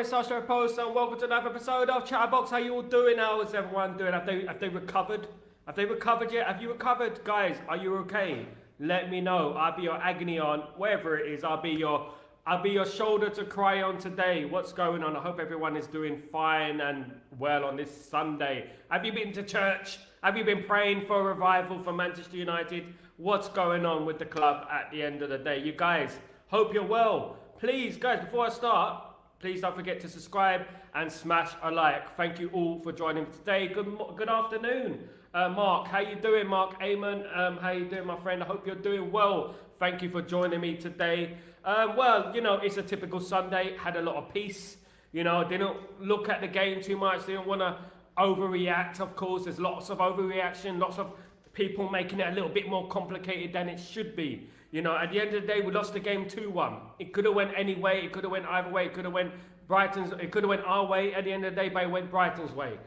it's Sal Post and welcome to another episode of Chatterbox. How you all doing? How is everyone doing? Have they recovered? Have they recovered yet? Have you recovered? Guys, are you okay? Let me know. I'll be your agony aunt, wherever it is. I'll be your shoulder to cry on today. What's going on? I hope everyone is doing fine and well on this Sunday. Have you been to church? Have you been praying for a revival for Manchester United? What's going on with the club at the end of the day? You guys, hope you're well. Please, guys, before I start, please don't forget to subscribe and smash a like. Thank you all for joining me today. Good afternoon, Mark. How you doing, Mark Amon? How you doing, my friend? I hope you're doing well. Thank you for joining me today. Well, you know, it's a typical Sunday. Had a lot of peace. You know, didn't look at the game too much. Didn't want to overreact. Of course, there's lots of overreaction. Lots of people making it a little bit more complicated than it should be. You know, at the end of the day, we lost the game 2-1. It could have went any way. It could have went either way. It could have went It could have went our way. At the end of the day, but it went Brighton's way.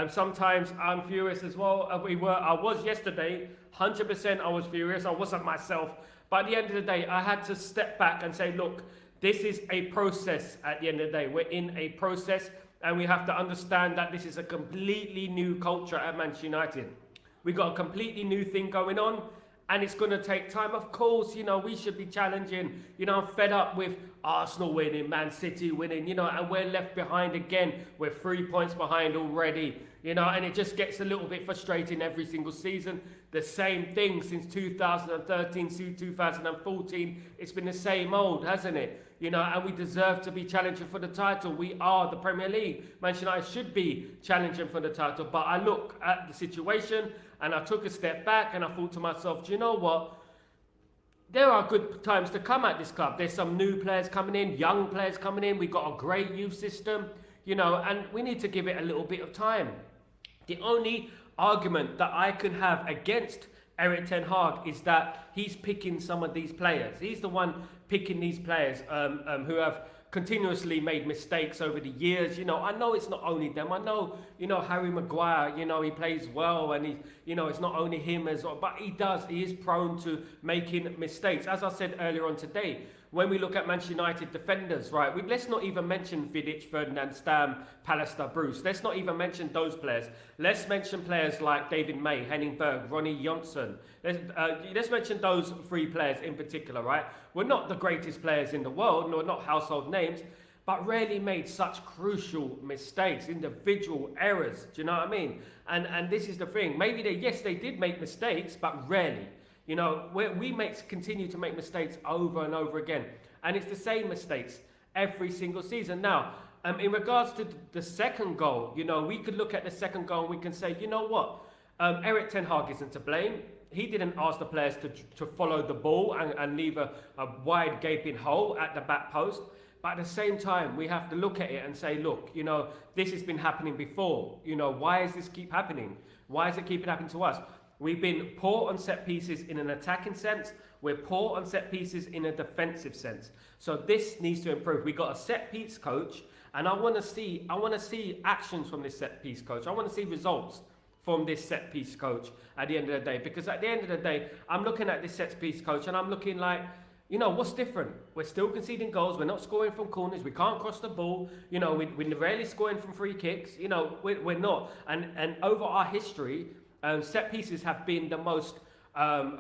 Sometimes I'm furious as well. I was yesterday. 100% I was furious. I wasn't myself. But at the end of the day, I had to step back and say, look, this is a process. At the end of the day, we're in a process, and we have to understand that this is a completely new culture at Manchester United. We got a completely new thing going on. And it's going to take time. Of course, you know, we should be challenging. You know, I'm fed up with Arsenal winning, Man City winning, you know, and we're left behind again. We're 3 points behind already, you know, and it just gets a little bit frustrating every single season. The same thing since 2013, 2014. It's been the same old, hasn't it? You know, and we deserve to be challenging for the title. We are the Premier League. Manchester United should be challenging for the title. But I look at the situation and I took a step back and I thought to myself, do you know what? There are good times to come at this club. There's some new players coming in, young players coming in. We've got a great youth system, you know, and we need to give it a little bit of time. The only argument that I can have against Erik ten Hag is that he's picking some of these players. He's the one picking these players who have continuously made mistakes over the years. You know, I know it's not only them. I know, you know, Harry Maguire, you know, he plays well and he, you know, it's not only him as well, but he is prone to making mistakes. As I said earlier on today, when we look at Manchester United defenders, right, let's not even mention Vidic, Ferdinand, Stam, Pallister, Bruce. Let's not even mention those players. Let's mention players like David May, Henning Berg, Ronnie Johnson. Let's mention those three players in particular, right? We're not the greatest players in the world, nor not household names, but rarely made such crucial mistakes, individual errors. Do you know what I mean? And this is the thing. Maybe they did make mistakes, but rarely. You know, we continue to make mistakes over and over again. And it's the same mistakes every single season. Now, in regards to the second goal, you know, we could look at the second goal and we can say, you know what? Erik ten Hag isn't to blame. He didn't ask the players to follow the ball and leave a wide gaping hole at the back post. But at the same time, we have to look at it and say, look, you know, this has been happening before. You know, why does this keep happening? Why is it keeping happening to us? We've been poor on set pieces in an attacking sense. We're poor on set pieces in a defensive sense. So this needs to improve. We got a set piece coach, and I want to see actions from this set piece coach. I want to see results from this set piece coach at the end of the day. Because at the end of the day, I'm looking at this set piece coach, and I'm looking like, you know, what's different? We're still conceding goals. We're not scoring from corners. We can't cross the ball. You know, we're rarely scoring from free kicks. You know, we're not. And over our history, set pieces have been the most,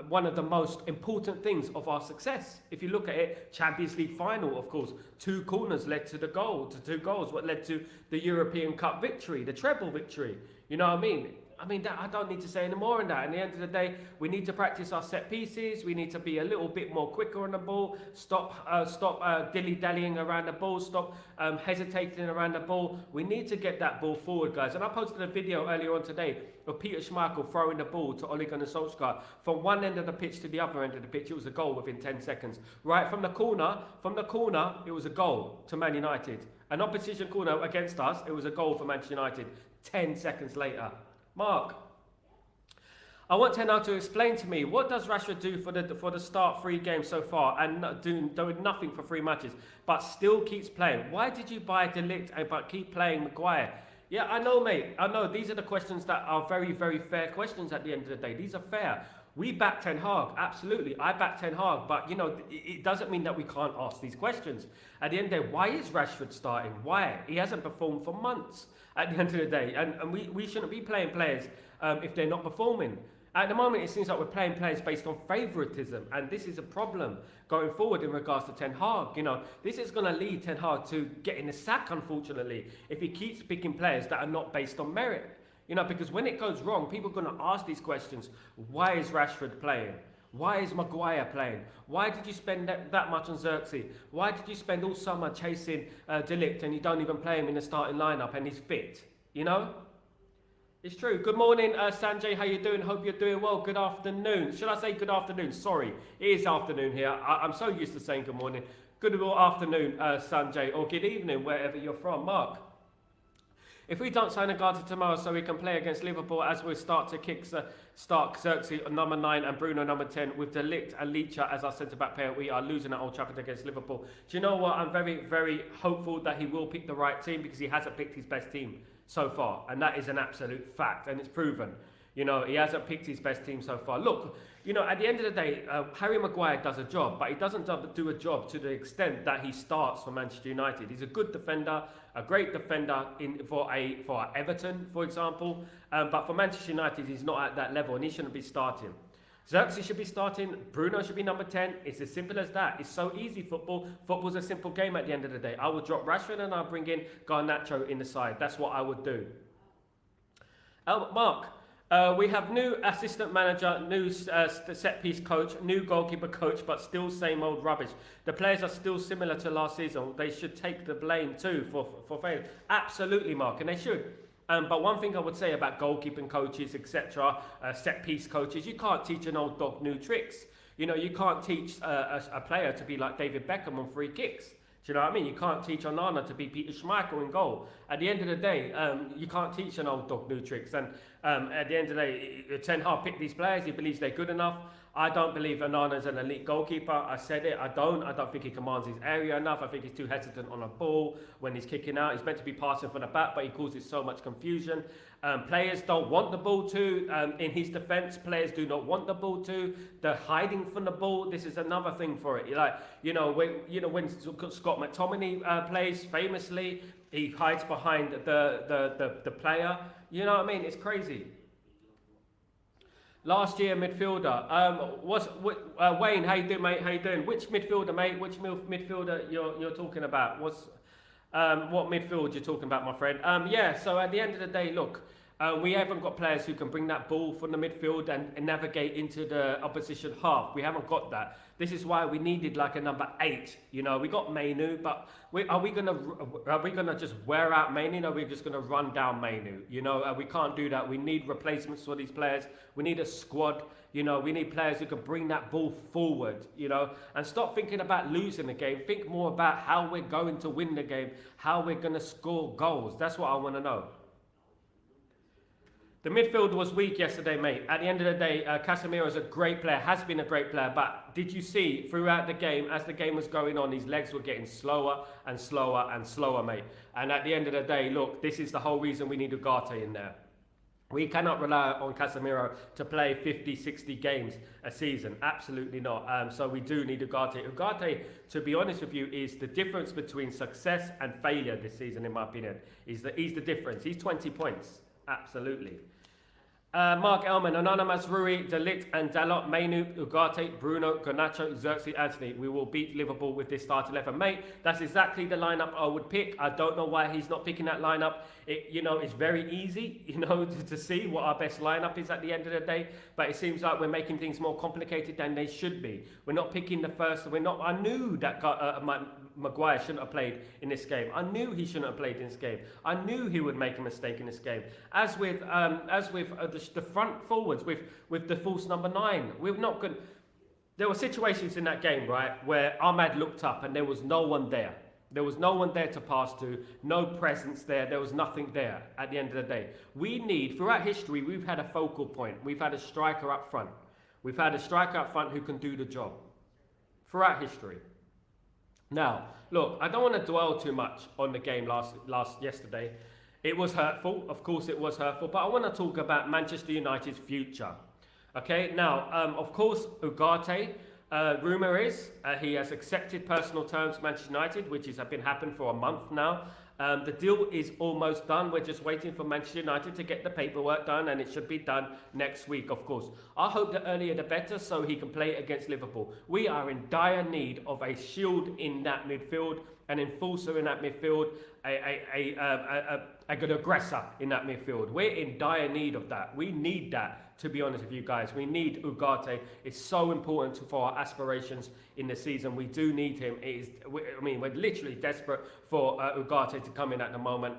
one of the most important things of our success. If you look at it, Champions League final, of course, 2 corners led to the goal, to 2 goals, what led to the European Cup victory, the treble victory. You know what I mean? I don't need to say any more on that. At the end of the day, we need to practice our set pieces. We need to be a little bit more quicker on the ball. Stop dilly-dallying around the ball. Stop hesitating around the ball. We need to get that ball forward, guys. And I posted a video earlier on today of Peter Schmeichel throwing the ball to Ole Gunnar Solskjaer from one end of the pitch to the other end of the pitch. It was a goal within 10 seconds. Right from the corner, it was a goal to Man United. An opposition corner against us, it was a goal for Manchester United 10 seconds later. Mark, I want Ten Hag to explain to me, what does Rashford do for the start 3 games so far and doing nothing for 3 matches, but still keeps playing? Why did you buy De Ligt but keep playing Maguire? Yeah, I know, mate. I know these are the questions that are very, very fair questions at the end of the day. These are fair. We back Ten Hag, absolutely. I back Ten Hag, but it doesn't mean that we can't ask these questions. At the end of the day, why is Rashford starting? Why? He hasn't performed for months at the end of the day. And we shouldn't be playing players if they're not performing. At the moment, it seems like we're playing players based on favouritism, and this is a problem going forward in regards to Ten Hag. This is going to lead Ten Hag to getting the sack, unfortunately, if he keeps picking players that are not based on merit. Because when it goes wrong, people are going to ask these questions. Why is Rashford playing? Why is Maguire playing? Why did you spend that much on Xerxes? Why did you spend all summer chasing De Ligt and you don't even play him in the starting lineup and he's fit? It's true. Good morning, Sanjay. How you doing? Hope you're doing well. Good afternoon. Should I say good afternoon? Sorry, it is afternoon here. I'm so used to saying good morning. Good afternoon, Sanjay, or good evening, wherever you're from. Mark. If we don't sign Ugarte tomorrow so we can play against Liverpool as we start to kick Stark, Xerxes number 9 and Bruno number 10 with De Ligt and Licha as our centre-back pair, we are losing at Old Trafford against Liverpool. Do you know what? I'm very, very hopeful that he will pick the right team because he hasn't picked his best team so far. And that is an absolute fact and it's proven. He hasn't picked his best team so far. Look, at the end of the day, Harry Maguire does a job, but he doesn't do a job to the extent that he starts for Manchester United. He's a good defender, a great defender for Everton, for example. But for Manchester United, he's not at that level and he shouldn't be starting. Xerxes should be starting. Bruno should be number 10. It's as simple as that. It's so easy, football. Football's a simple game at the end of the day. I would drop Rashford and I'll bring in Garnacho in the side. That's what I would do. Mark. We have new assistant manager, new set-piece coach, new goalkeeper coach, but still same old rubbish. The players are still similar to last season. They should take the blame too for failure. Absolutely, Mark, and they should. But one thing I would say about goalkeeping coaches, etc., set-piece coaches, you can't teach an old dog new tricks. You can't teach a player to be like David Beckham on free kicks. Do you know what I mean? You can't teach Onana to be Peter Schmeichel in goal. At the end of the day, you can't teach an old dog new tricks. And at the end of the day, Ten Hag picked these players. He believes they're good enough. I don't believe Onana's an elite goalkeeper. I said it. I don't think he commands his area enough. I think he's too hesitant on a ball when he's kicking out. He's meant to be passing from the back, but he causes so much confusion. Players don't want the ball to. In his defence, players do not want the ball to. They're hiding from the ball. This is another thing for it. When Scott McTominay plays famously, he hides behind the player. You know what I mean? It's crazy. Last year midfielder. Wayne, how you doing, mate? How you doing? Which midfielder, mate? Which midfielder you're talking about? What midfield you're talking about, my friend? So at the end of the day, look, we haven't got players who can bring that ball from the midfield and navigate into the opposition half. We haven't got that. This is why we needed like a number 8. We got Mainu, but are we gonna just wear out Mainu? Or are we just gonna run down Mainu? We can't do that. We need replacements for these players. We need a squad. We need players who can bring that ball forward. And stop thinking about losing the game. Think more about how we're going to win the game, how we're gonna score goals. That's what I want to know. The midfield was weak yesterday, mate. At the end of the day, Casemiro is a great player, has been a great player, but did you see throughout the game, as the game was going on, his legs were getting slower and slower and slower, mate. And at the end of the day, look, this is the whole reason we need Ugarte in there. We cannot rely on Casemiro to play 50, 60 games a season. Absolutely not. So we do need Ugarte. Ugarte, to be honest with you, is the difference between success and failure this season, in my opinion. He's the difference. He's 20 points. Absolutely. Mark Elman, Onana, Mazraoui, De Ligt and Dalot, Mainu, Ugarte, Bruno, Garnacho, Xerxes, Anthony. We will beat Liverpool with this start 11. Mate, that's exactly the lineup I would pick. I don't know why he's not picking that lineup. It's very easy, to see what our best lineup is at the end of the day. But it seems like we're making things more complicated than they should be. We're not picking the first. I knew that Maguire shouldn't have played in this game. I knew he shouldn't have played in this game. I knew he would make a mistake in this game. As with the front forwards, with the false number 9, we're not good. There were situations in that game, right, where Ahmad looked up and there was no one there. There was no one there to pass to, no presence there. There was nothing there at the end of the day. Throughout history, we've had a focal point. We've had a striker up front. We've had a striker up front who can do the job. Throughout history. Now, look, I don't want to dwell too much on the game yesterday. It was hurtful. Of course, it was hurtful. But I want to talk about Manchester United's future. Okay, now, of course, Ugarte, rumour is he has accepted personal terms with Manchester United, which has been happening for a month now. The deal is almost done. We're just waiting for Manchester United to get the paperwork done, and it should be done next week, of course. I hope the earlier the better, so he can play against Liverpool. We are in dire need of a shield in that midfield, an enforcer in that midfield, a good aggressor in that midfield. We're in dire need of that. We need that, to be honest with you guys. We need Ugarte. It's so important for our aspirations in the season. We do need him. We're literally desperate for Ugarte to come in at the moment.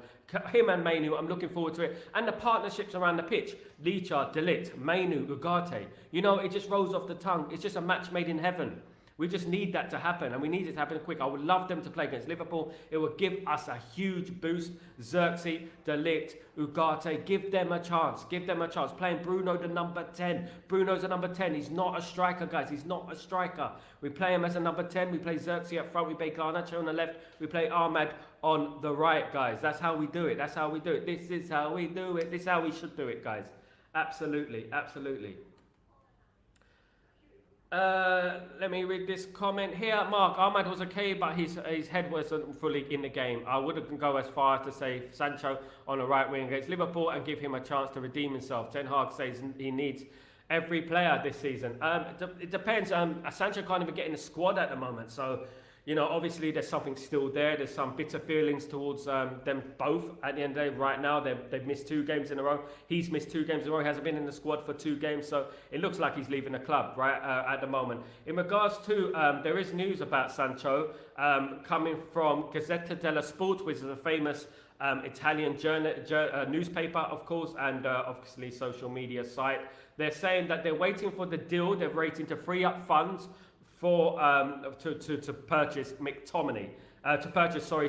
Him and Mainu, I'm looking forward to it. And the partnerships around the pitch. Licha, De Ligt, Mainu, Ugarte. You know, it just rolls off the tongue. It's just a match made in heaven. We just need that to happen, and we need it to happen quick. I would love them to play against Liverpool. It would give us a huge boost. Xerxes, De Ligt, Ugarte, give them a chance. Give them a chance. Playing Bruno the number 10. Bruno's the number 10. He's not a striker, guys. He's not a striker. We play him as a number 10. We play Xerxes up front. We play Garnacho on the left. We play Ahmad on the right, guys. That's how we do it. That's how we do it. This is how we do it. This is how we should do it, guys. Absolutely. Absolutely. Let me read this comment here. Mark, Ahmad was okay, but his head wasn't fully in the game. I wouldn't go as far as to say Sancho on the right wing against Liverpool and give him a chance to redeem himself. Ten Hag says he needs every player this season. It depends. Sancho can't even get in the squad at the moment, so you know, obviously there's something still there. There's some bitter feelings towards them both at the end of the day. Right now, they've missed 2 games in a row. He's missed 2 games in a row. He hasn't been in the squad for 2 games, so it looks like he's leaving the club right at the moment. In regards to, there is news about Sancho coming from Gazzetta dello Sport, which is a famous Italian newspaper, of course, and obviously social media site. They're saying that they're waiting for the deal. They're waiting to free up funds for to purchase Mctominay,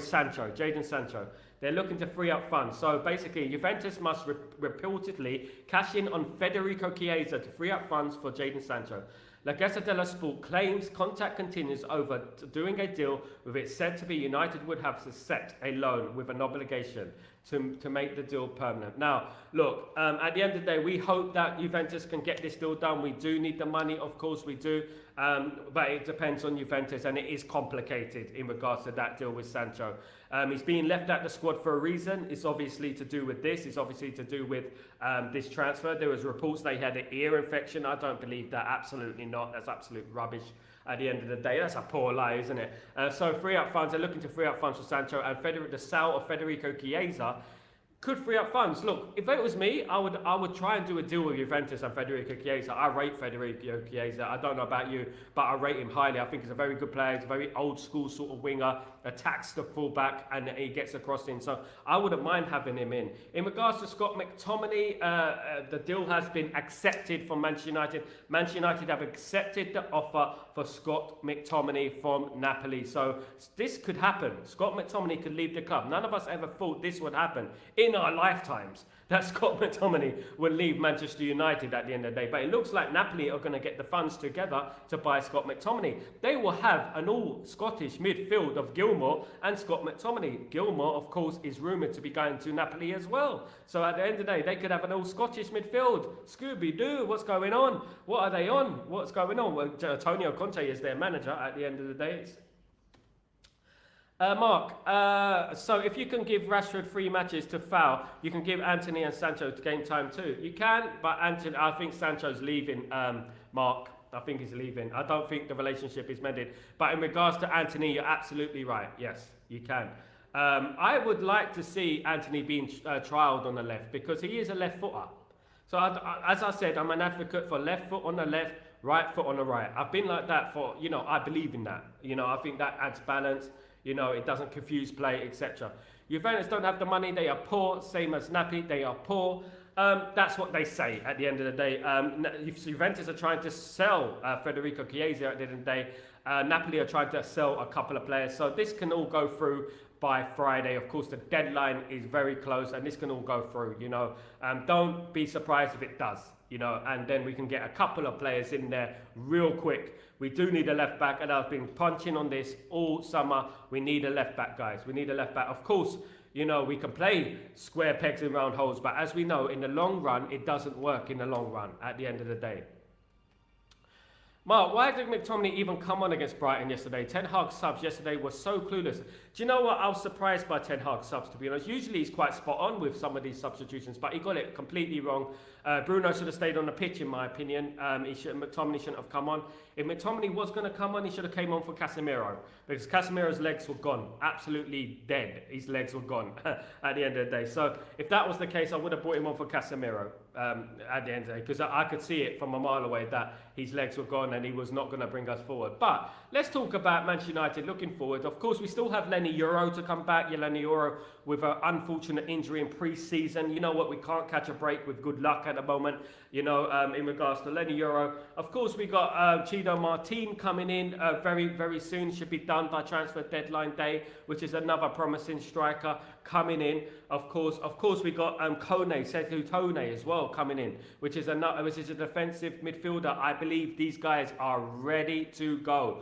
Sancho, Jadon Sancho. They're looking to free up funds. So basically, Juventus must reportedly cash in on Federico Chiesa to free up funds for Jadon Sancho. La Gazzetta dello Sport claims contact continues over doing a deal with it said to be United would have to set a loan with an obligation to make the deal permanent. Now, look, at the end of the day, we hope that Juventus can get this deal done. We do need the money, of course we do, but it depends on Juventus, and it is complicated in regards to that deal with Sancho. He's being left at the squad for a reason. It's obviously to do with this. It's obviously to do with this transfer. There was reports they had an ear infection. I don't believe that. Absolutely not. That's absolute rubbish. At the end of the day, that's a poor lie, isn't it? So free up funds. They're looking to free up funds for Sancho, and the sale of Federico Chiesa could free up funds. Look, if it was me, I would try and do a deal with Juventus and Federico Chiesa. I rate Federico Chiesa. I don't know about you, but I rate him highly. I think he's a very good player. He's a very old school sort of winger, attacks the fullback, and he gets across in. So I wouldn't mind having him in. In regards to Scott McTominay, the deal has been accepted from Manchester United. Manchester United have accepted the offer for Scott McTominay from Napoli. So this could happen. Scott McTominay could leave the club. None of us ever thought this would happen in our lifetimes, that Scott McTominay will leave Manchester United at the end of the day. But it looks like Napoli are going to get the funds together to buy Scott McTominay. They will have an all-Scottish midfield of Gilmour and Scott McTominay. Gilmour, of course, is rumoured to be going to Napoli as well. So at the end of the day, they could have an all-Scottish midfield. Scooby-Doo, what's going on? What are they on? What's going on? Well, Antonio Conte is their manager at the end of the day. Mark, so if you can give Rashford 3 matches to foul, you can give Anthony and Sancho game time too. You can, but Anthony, I think Sancho's leaving, Mark. I think he's leaving. I don't think the relationship is mended. But in regards to Anthony, you're absolutely right. Yes, you can. I would like to see Anthony being trialled on the left because he is a left footer. So as I said, I'm an advocate for left foot on the left, right foot on the right. I've been like that for, I believe in that. I think that adds balance. It doesn't confuse play, etc. Juventus don't have the money. They are poor, same as Napoli. They are poor. That's what they say at the end of the day. Juventus are trying to sell Federico Chiesa at the end of the day. Napoli are trying to sell a couple of players. So this can all go through by Friday. Of course, the deadline is very close and this can all go through, Don't be surprised if it does, and then we can get a couple of players in there real quick. We do need a left back, and I've been punching on this all summer. We need a left back, guys. We need a left back. Of course, you know, we can play square pegs in round holes, but as we know, in the long run, it doesn't work in the long run at the end of the day. Mark, why did Mctominay even come on against Brighton yesterday? Ten Hag subs yesterday were so clueless. Do you know what? I was surprised by Ten Hag subs, to be honest. Usually he's quite spot on with some of these substitutions, but he got it completely wrong. Bruno should have stayed on the pitch, in my opinion. McTominay shouldn't have come on. If McTominay was going to come on, he should have came on for Casemiro, because Casemiro's legs were gone, absolutely dead. His legs were gone at the end of the day. So if that was the case, I would have brought him on for Casemiro at the end of the day, because I could see it from a mile away that his legs were gone and he was not going to bring us forward. But let's talk about Manchester United looking forward. Of course, we still have Lenny Euro to come back. Lenny Euro with an unfortunate injury in pre-season. You know what? We can't catch a break with good luck at the moment, you know, in regards to Lenny Euro. Of course, we got Chido Martin coming in very, very soon. Should be done by transfer deadline day, which is another promising striker coming in. Of course, we got Kone, Sekou Tone as well coming in, which is a defensive midfielder. I believe these guys are ready to go,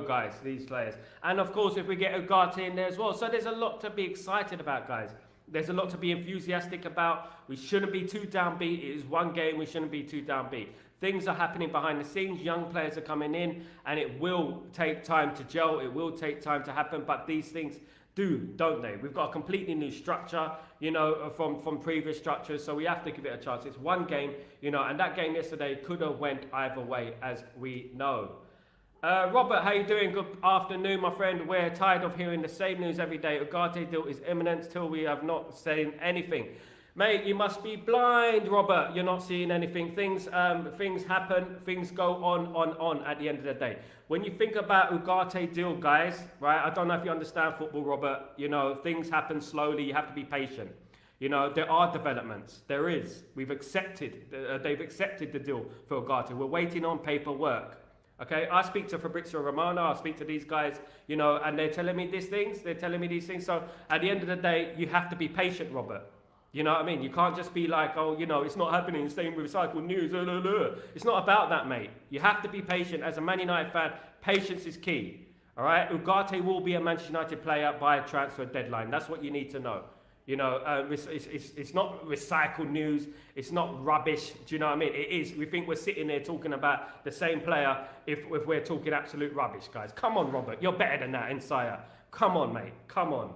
guys, these players. And of course, if we get Ugarte in there as well. So there's a lot to be excited about, guys. There's a lot to be enthusiastic about. We shouldn't be too downbeat. It is one game. We shouldn't be too downbeat. Things are happening behind the scenes. Young players are coming in, and it will take time to gel. It will take time to happen, but these things do, don't they? We've got a completely new structure, you know, from previous structures, so we have to give it a chance. It's one game, you know, and that game yesterday could have went either way, as we know. Robert, how you doing? Good afternoon, my friend. We're tired of hearing the same news every day. Ugarte deal is imminent till we have not seen anything. Mate, you must be blind, Robert. You're not seeing anything. Things happen. Things go on at the end of the day. When you think about Ugarte deal, guys, right? I don't know if you understand football, Robert. You know, things happen slowly. You have to be patient. You know, there are developments. There is. We've accepted. They've accepted the deal for Ugarte. We're waiting on paperwork. Okay, I speak to Fabrizio Romano, I speak to these guys, you know, and they're telling me these things. So at the end of the day, you have to be patient, Robert. You know what I mean? You can't just be like, oh, you know, it's not happening. Same with recycled news. It's not about that, mate. You have to be patient. As a Man United fan, patience is key. All right? Ugarte will be a Manchester United player by a transfer deadline. That's what you need to know. You know, it's not recycled news. It's not rubbish. Do you know what I mean? It is. We think we're sitting there talking about the same player if we're talking absolute rubbish, guys. Come on, Robert. You're better than that, Insire. Come on, mate. Come on.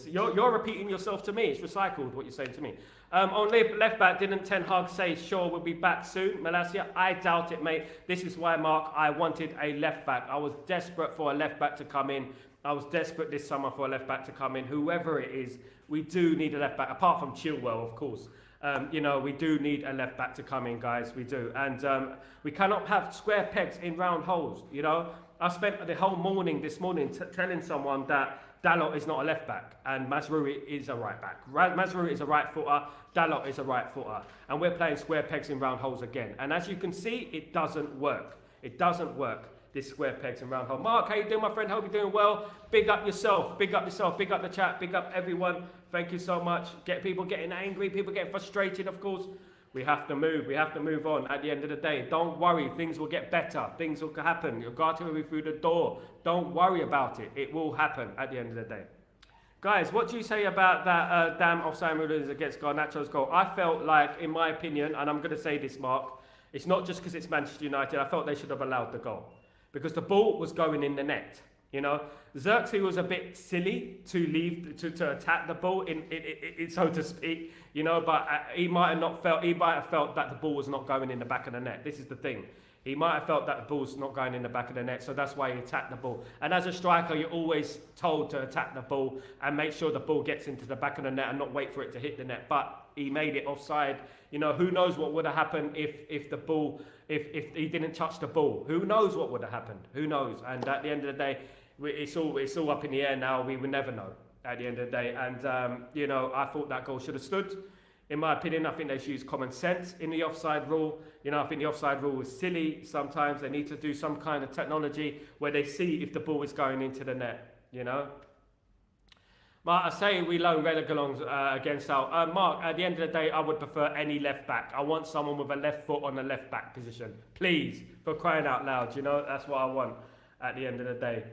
You're repeating yourself to me. It's recycled what you're saying to me. On left back, didn't Ten Hag say, sure, we'll be back soon? Malasia, I doubt it, mate. This is why, Mark, I wanted a left back. I was desperate for a left back to come in. I was desperate this summer for a left back to come in. Whoever it is, we do need a left back, apart from Chilwell, of course. You know, we do need a left back to come in, guys. We do. And we cannot have square pegs in round holes, you know. I spent the whole morning this morning telling someone that Dalot is not a left back and Mazraoui is a right back. Mazraoui is a right footer, Dalot is a right footer. And we're playing square pegs in round holes again. And as you can see, it doesn't work. It doesn't work, this square pegs and round hole. Mark, how you doing, my friend? Hope you're doing well. Big up yourself, big up yourself, big up the chat, big up everyone. Thank you so much. Get people getting angry, people getting frustrated, of course. We have to move on at the end of the day. Don't worry, things will get better. Things will happen. Ugarte will be through the door. Don't worry about it. It will happen at the end of the day. Guys, what do you say about that damn offside rulers against Garnacho's goal? I felt like, in my opinion, and I'm going to say this, Mark, it's not just because it's Manchester United. I felt they should have allowed the goal. Because the ball was going in the net. You know, Xerxes was a bit silly to leave to attack the ball, so to speak. You know, but he might have felt that the ball was not going in the back of the net. This is the thing. He might have felt that the ball's not going in the back of the net, so that's why he attacked the ball. And as a striker, you're always told to attack the ball and make sure the ball gets into the back of the net and not wait for it to hit the net. But he made it offside. You know, who knows what would have happened if he didn't touch the ball? Who knows what would have happened? Who knows? And at the end of the day, it's all up in the air now. We will never know at the end of the day. And, you know, I thought that goal should have stood. In my opinion, I think they should use common sense in the offside rule. You know, I think the offside rule is silly sometimes. They need to do some kind of technology where they see if the ball is going into the net, you know. Mark, I say we loan Relegulon against Sal. Mark, at the end of the day, I would prefer any left back. I want someone with a left foot on the left back position. Please, for crying out loud, you know, that's what I want at the end of the day.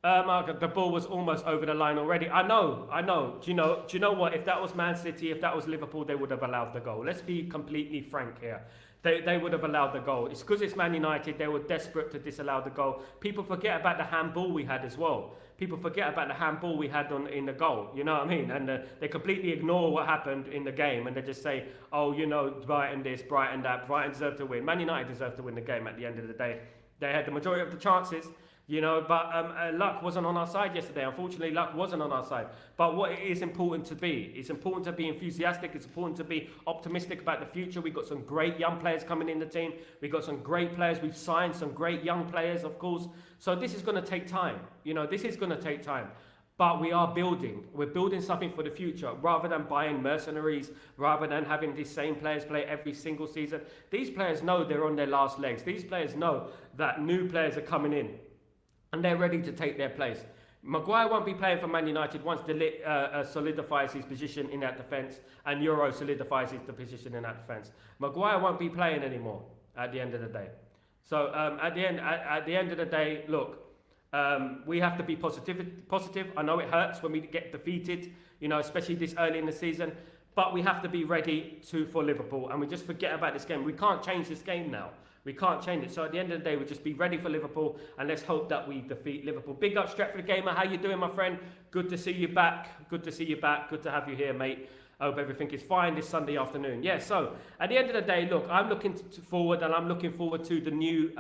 Mark, the ball was almost over the line already. I know. Do you know what? If that was Man City, if that was Liverpool, they would have allowed the goal. Let's be completely frank here. They would have allowed the goal. It's because it's Man United. They were desperate to disallow the goal. People forget about the handball we had as well. People forget about the handball we had in the goal. You know what I mean? And they completely ignore what happened in the game, and they just say, oh, Brighton this, Brighton that. Brighton deserved to win. Man United deserved to win the game at the end of the day. They had the majority of the chances. But luck wasn't on our side yesterday. Unfortunately, luck wasn't on our side. But what it is important to be, it's important to be enthusiastic. It's important to be optimistic about the future. We've got some great young players coming in the team. We've got some great players. We've signed some great young players, of course. So this is going to take time. This is going to take time. But we are building. We're building something for the future. Rather than buying mercenaries, rather than having these same players play every single season. These players know they're on their last legs. These players know that new players are coming in. And they're ready to take their place. Maguire won't be playing for Man United once De Ligt solidifies his position in that defence and Euro solidifies his position in that defence. Maguire won't be playing anymore at the end of the day. So at the end of the day, look, we have to be positive. I know it hurts when we get defeated, especially this early in the season. But we have to be ready for Liverpool, and we just forget about this game. We can't change this game now. We can't change it. So at the end of the day, we'll just be ready for Liverpool, and let's hope that we defeat Liverpool. Big up, Stretford Gamer. How you doing, my friend? Good to see you back. Good to see you back. Good to have you here, mate. I hope everything is fine this Sunday afternoon. Yeah, so at the end of the day, look, I'm looking forward, and I'm looking forward to the new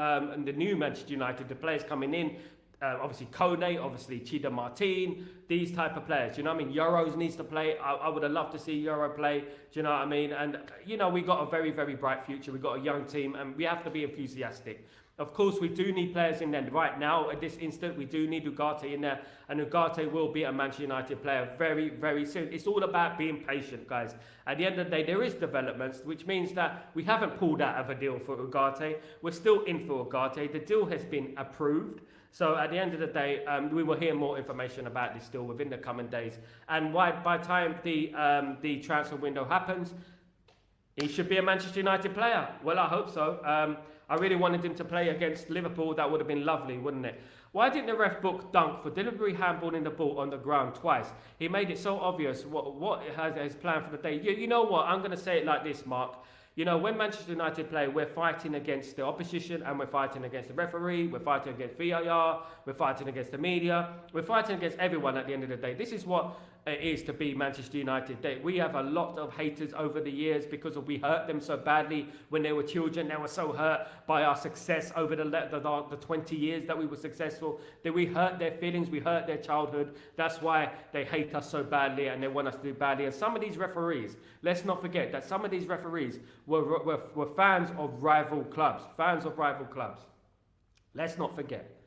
Manchester United, the players coming in. Obviously Kone, obviously Chida Martin, these type of players. You know what I mean? Euros needs to play. I would have loved to see Euro play. Do you know what I mean? And, we got a very, very bright future. We've got a young team, and we have to be enthusiastic. Of course, we do need players in there. Right now, at this instant, we do need Ugarte in there. And Ugarte will be a Manchester United player very, very soon. It's all about being patient, guys. At the end of the day, there is developments, which means that we haven't pulled out of a deal for Ugarte. We're still in for Ugarte. The deal has been approved. So at the end of the day, we will hear more information about this deal within the coming days. And by the time the transfer window happens, he should be a Manchester United player. Well, I hope so. I really wanted him to play against Liverpool. That would have been lovely, wouldn't it? Why didn't the ref book Dunk for deliberately handballing the ball on the ground twice? He made it so obvious what has his plan for the day. You know what? I'm going to say it like this, Mark. When Manchester United play, we're fighting against the opposition, and we're fighting against the referee, we're fighting against VAR, we're fighting against the media, we're fighting against everyone at the end of the day. This is what it is to be Manchester United. We have a lot of haters over the years because we hurt them so badly when they were children. They were so hurt by our success over the 20 years that we were successful, that we hurt their feelings, we hurt their childhood. That's why they hate us so badly and they want us to do badly. And some of these referees, let's not forget that some of these referees were fans of rival clubs. Let's not forget.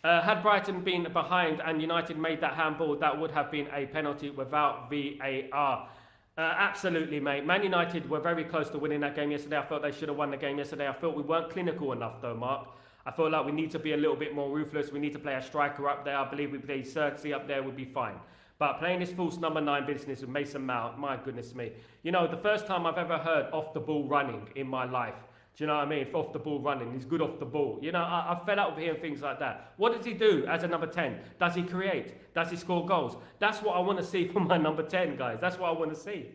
Had Brighton been behind and United made that handball, that would have been a penalty without VAR. Absolutely, mate. Man United were very close to winning that game yesterday. I felt they should have won the game yesterday. I felt we weren't clinical enough, though, Mark. I felt like we need to be a little bit more ruthless. We need to play a striker up there. I believe we play Xerxes up there would be fine. But playing this false number 9 business with Mason Mount, my goodness me. The first time I've ever heard off the ball running in my life. Do you know what I mean? Off the ball running, he's good off the ball. I fed up with hearing things like that. What does he do as a number 10? Does he create? Does he score goals? That's what I want to see from my number 10, guys. That's what I want to see.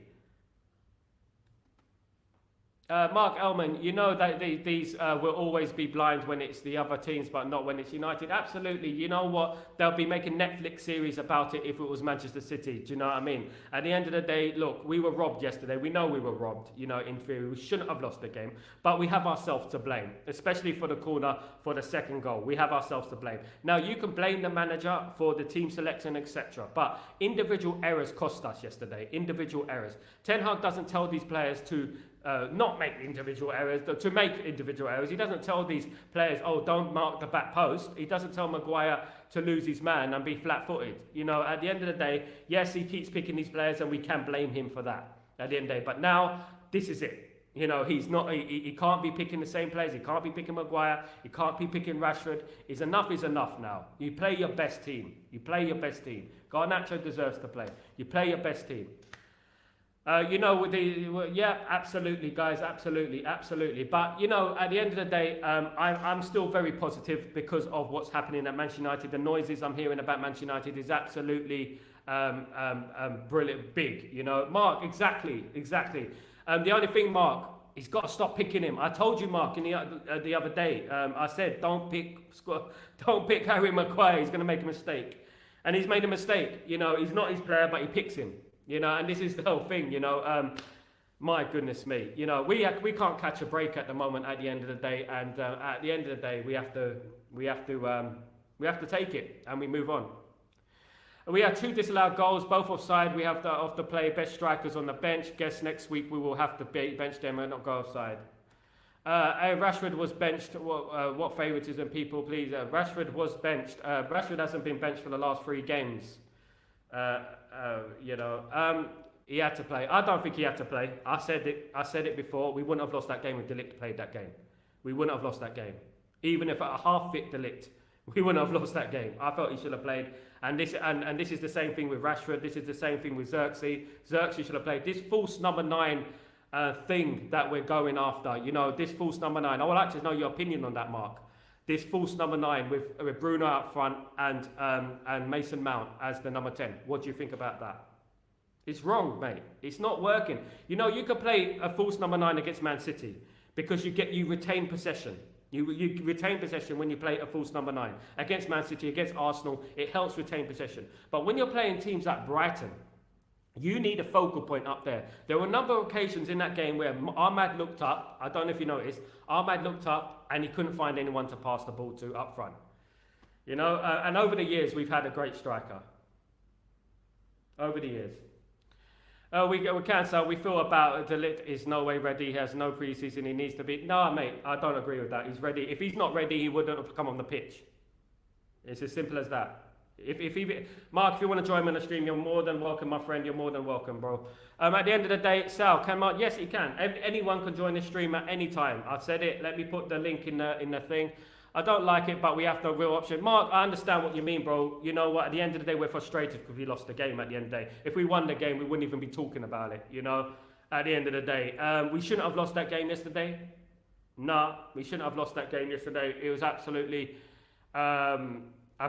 Mark Elman, that these will always be blind when it's the other teams, but not when it's United. Absolutely. You know what? They'll be making Netflix series about it if it was Manchester City. Do you know what I mean? At the end of the day, look, we were robbed yesterday. We know we were robbed, in theory. We shouldn't have lost the game, but we have ourselves to blame, especially for the corner, for the second goal. We have ourselves to blame. Now, you can blame the manager for the team selection, etc., but individual errors cost us yesterday. Individual errors. Ten Hag doesn't tell these players to not make individual errors, to make individual errors. He doesn't tell these players, oh, don't mark the back post. He doesn't tell Maguire to lose his man and be flat-footed. At the end of the day, yes, he keeps picking these players and we can blame him for that at the end of the day. But now, this is it. He's not. He can't be picking the same players. He can't be picking Maguire. He can't be picking Rashford. Enough is enough now. You play your best team. Garnacho deserves to play. You play your best team. Yeah, absolutely, guys, absolutely. But at the end of the day, I'm still very positive because of what's happening at Manchester United. The noises I'm hearing about Manchester United is absolutely brilliant, big. Mark, exactly. The only thing, Mark, he's got to stop picking him. I told you, Mark, in the other day. I said, don't pick Harry Maguire. He's going to make a mistake, and he's made a mistake. He's not his player, but he picks him. And this is the whole thing. My goodness me. We can't catch a break at the moment. At the end of the day, and at the end of the day, we have to take it, and we move on. We had 2 disallowed goals, both offside. We have to play best strikers on the bench. Guess next week we will have to bench them and not go offside. Rashford was benched. What favouritism, people, please? Rashford was benched. Rashford hasn't been benched for the last 3 games. He had to play. I don't think he had to play. I said it before. We wouldn't have lost that game if De Ligt played that game. We wouldn't have lost that game. Even if at a half-fit De Ligt, we wouldn't have lost that game. I felt he should have played. And this is the same thing with Rashford. This is the same thing with Xerxes. Xerxes should have played. This false number 9 thing that we're going after. This false number 9. I would like to know your opinion on that, Mark. This false number 9 with Bruno up front and Mason Mount as the number 10. What do you think about that? It's wrong, mate. It's not working. You could play a false number 9 against Man City because you retain possession. You retain possession when you play a false number 9 against Man City, against Arsenal. It helps retain possession. But when you're playing teams like Brighton, you need a focal point up there. There were a number of occasions in that game where Ahmad looked up. I don't know if you noticed. Ahmad looked up and he couldn't find anyone to pass the ball to up front. And over the years, we've had a great striker. Over the years. We cancel. We feel about De Ligt is no way ready. He has no pre-season. He needs to be. No, mate, I don't agree with that. He's ready. If he's not ready, he wouldn't have come on the pitch. It's as simple as that. Mark, if you want to join me on the stream, you're more than welcome, my friend. You're more than welcome, bro. At the end of the day, Sal, can Mark? Yes, he can. Anyone can join the stream at any time. I've said it. Let me put the link in the thing. I don't like it, but we have the real option. Mark, I understand what you mean, bro. You know what? At the end of the day, we're frustrated because we lost the game at the end of the day. If we won the game, we wouldn't even be talking about it, at the end of the day. We shouldn't have lost that game yesterday. No, we shouldn't have lost that game yesterday. It was absolutely a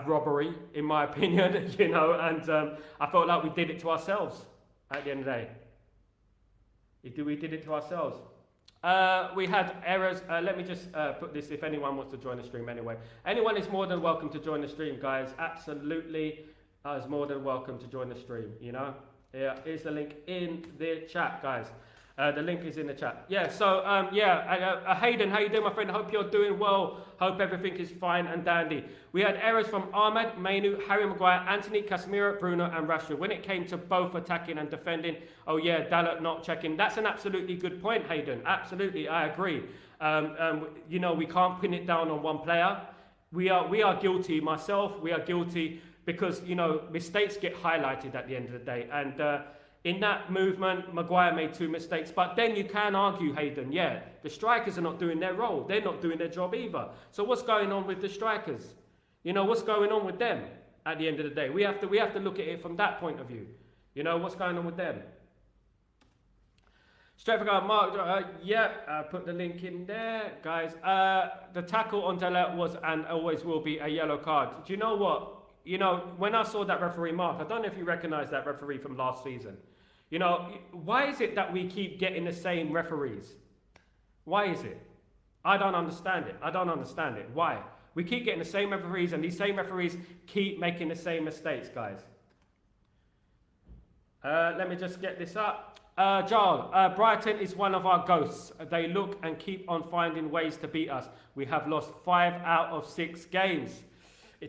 robbery, in my opinion, and I felt like we did it to ourselves at the end of the day. We did it to ourselves. We had errors. Let me just put this, if anyone wants to join the stream anyway. Anyone is more than welcome to join the stream, guys. Absolutely is more than welcome to join the stream, Yeah, here's the link in the chat, guys. The link is in the chat. Yeah, so, Hayden, how you doing, my friend? Hope you're doing well. Hope everything is fine and dandy. We had errors from Ahmad, Mainu, Harry Maguire, Anthony, Casemiro, Bruno and Rashford. When it came to both attacking and defending, Dalot not checking. That's an absolutely good point, Hayden. Absolutely, I agree. We can't pin it down on one player. We are guilty, myself, we are guilty because, mistakes get highlighted at the end of the day. And in that movement, Maguire made 2 mistakes. But then you can argue, Hayden, the strikers are not doing their role. They're not doing their job either. So what's going on with the strikers? What's going on with them at the end of the day? We have to look at it from that point of view. What's going on with them? Straight Mark, put the link in there, guys. The tackle on Dalot was and always will be a yellow card. Do you know what? When I saw that referee, Mark, I don't know if you recognise that referee from last season. Why is it that we keep getting the same referees? Why is it? I don't understand it. Why? We keep getting the same referees, and these same referees keep making the same mistakes, guys. Let me just get this up. Joel, Brighton is one of our ghosts. They look and keep on finding ways to beat us. We have lost 5 out of 6 games.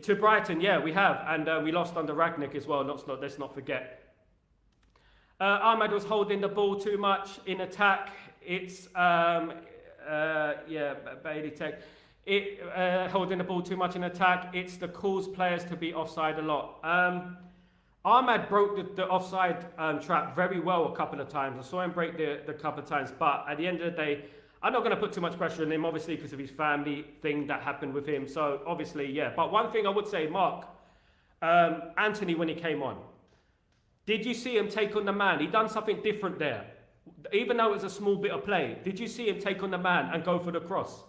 To Brighton, we have. And we lost under Ragnick as well, let's not forget. Ahmad was holding the ball too much in attack. It's, Bailey Tech. Holding the ball too much in attack. It's the calls players to be offside a lot. Ahmad broke the offside trap very well a couple of times. I saw him break the couple of times. But at the end of the day, I'm not going to put too much pressure on him, obviously, because of his family thing that happened with him. So, obviously, But one thing I would say, Mark, Anthony, when he came on, Did you see him take on the man? He done something different there. Even though it was a small bit of play, did you see him take on the man and go for the cross?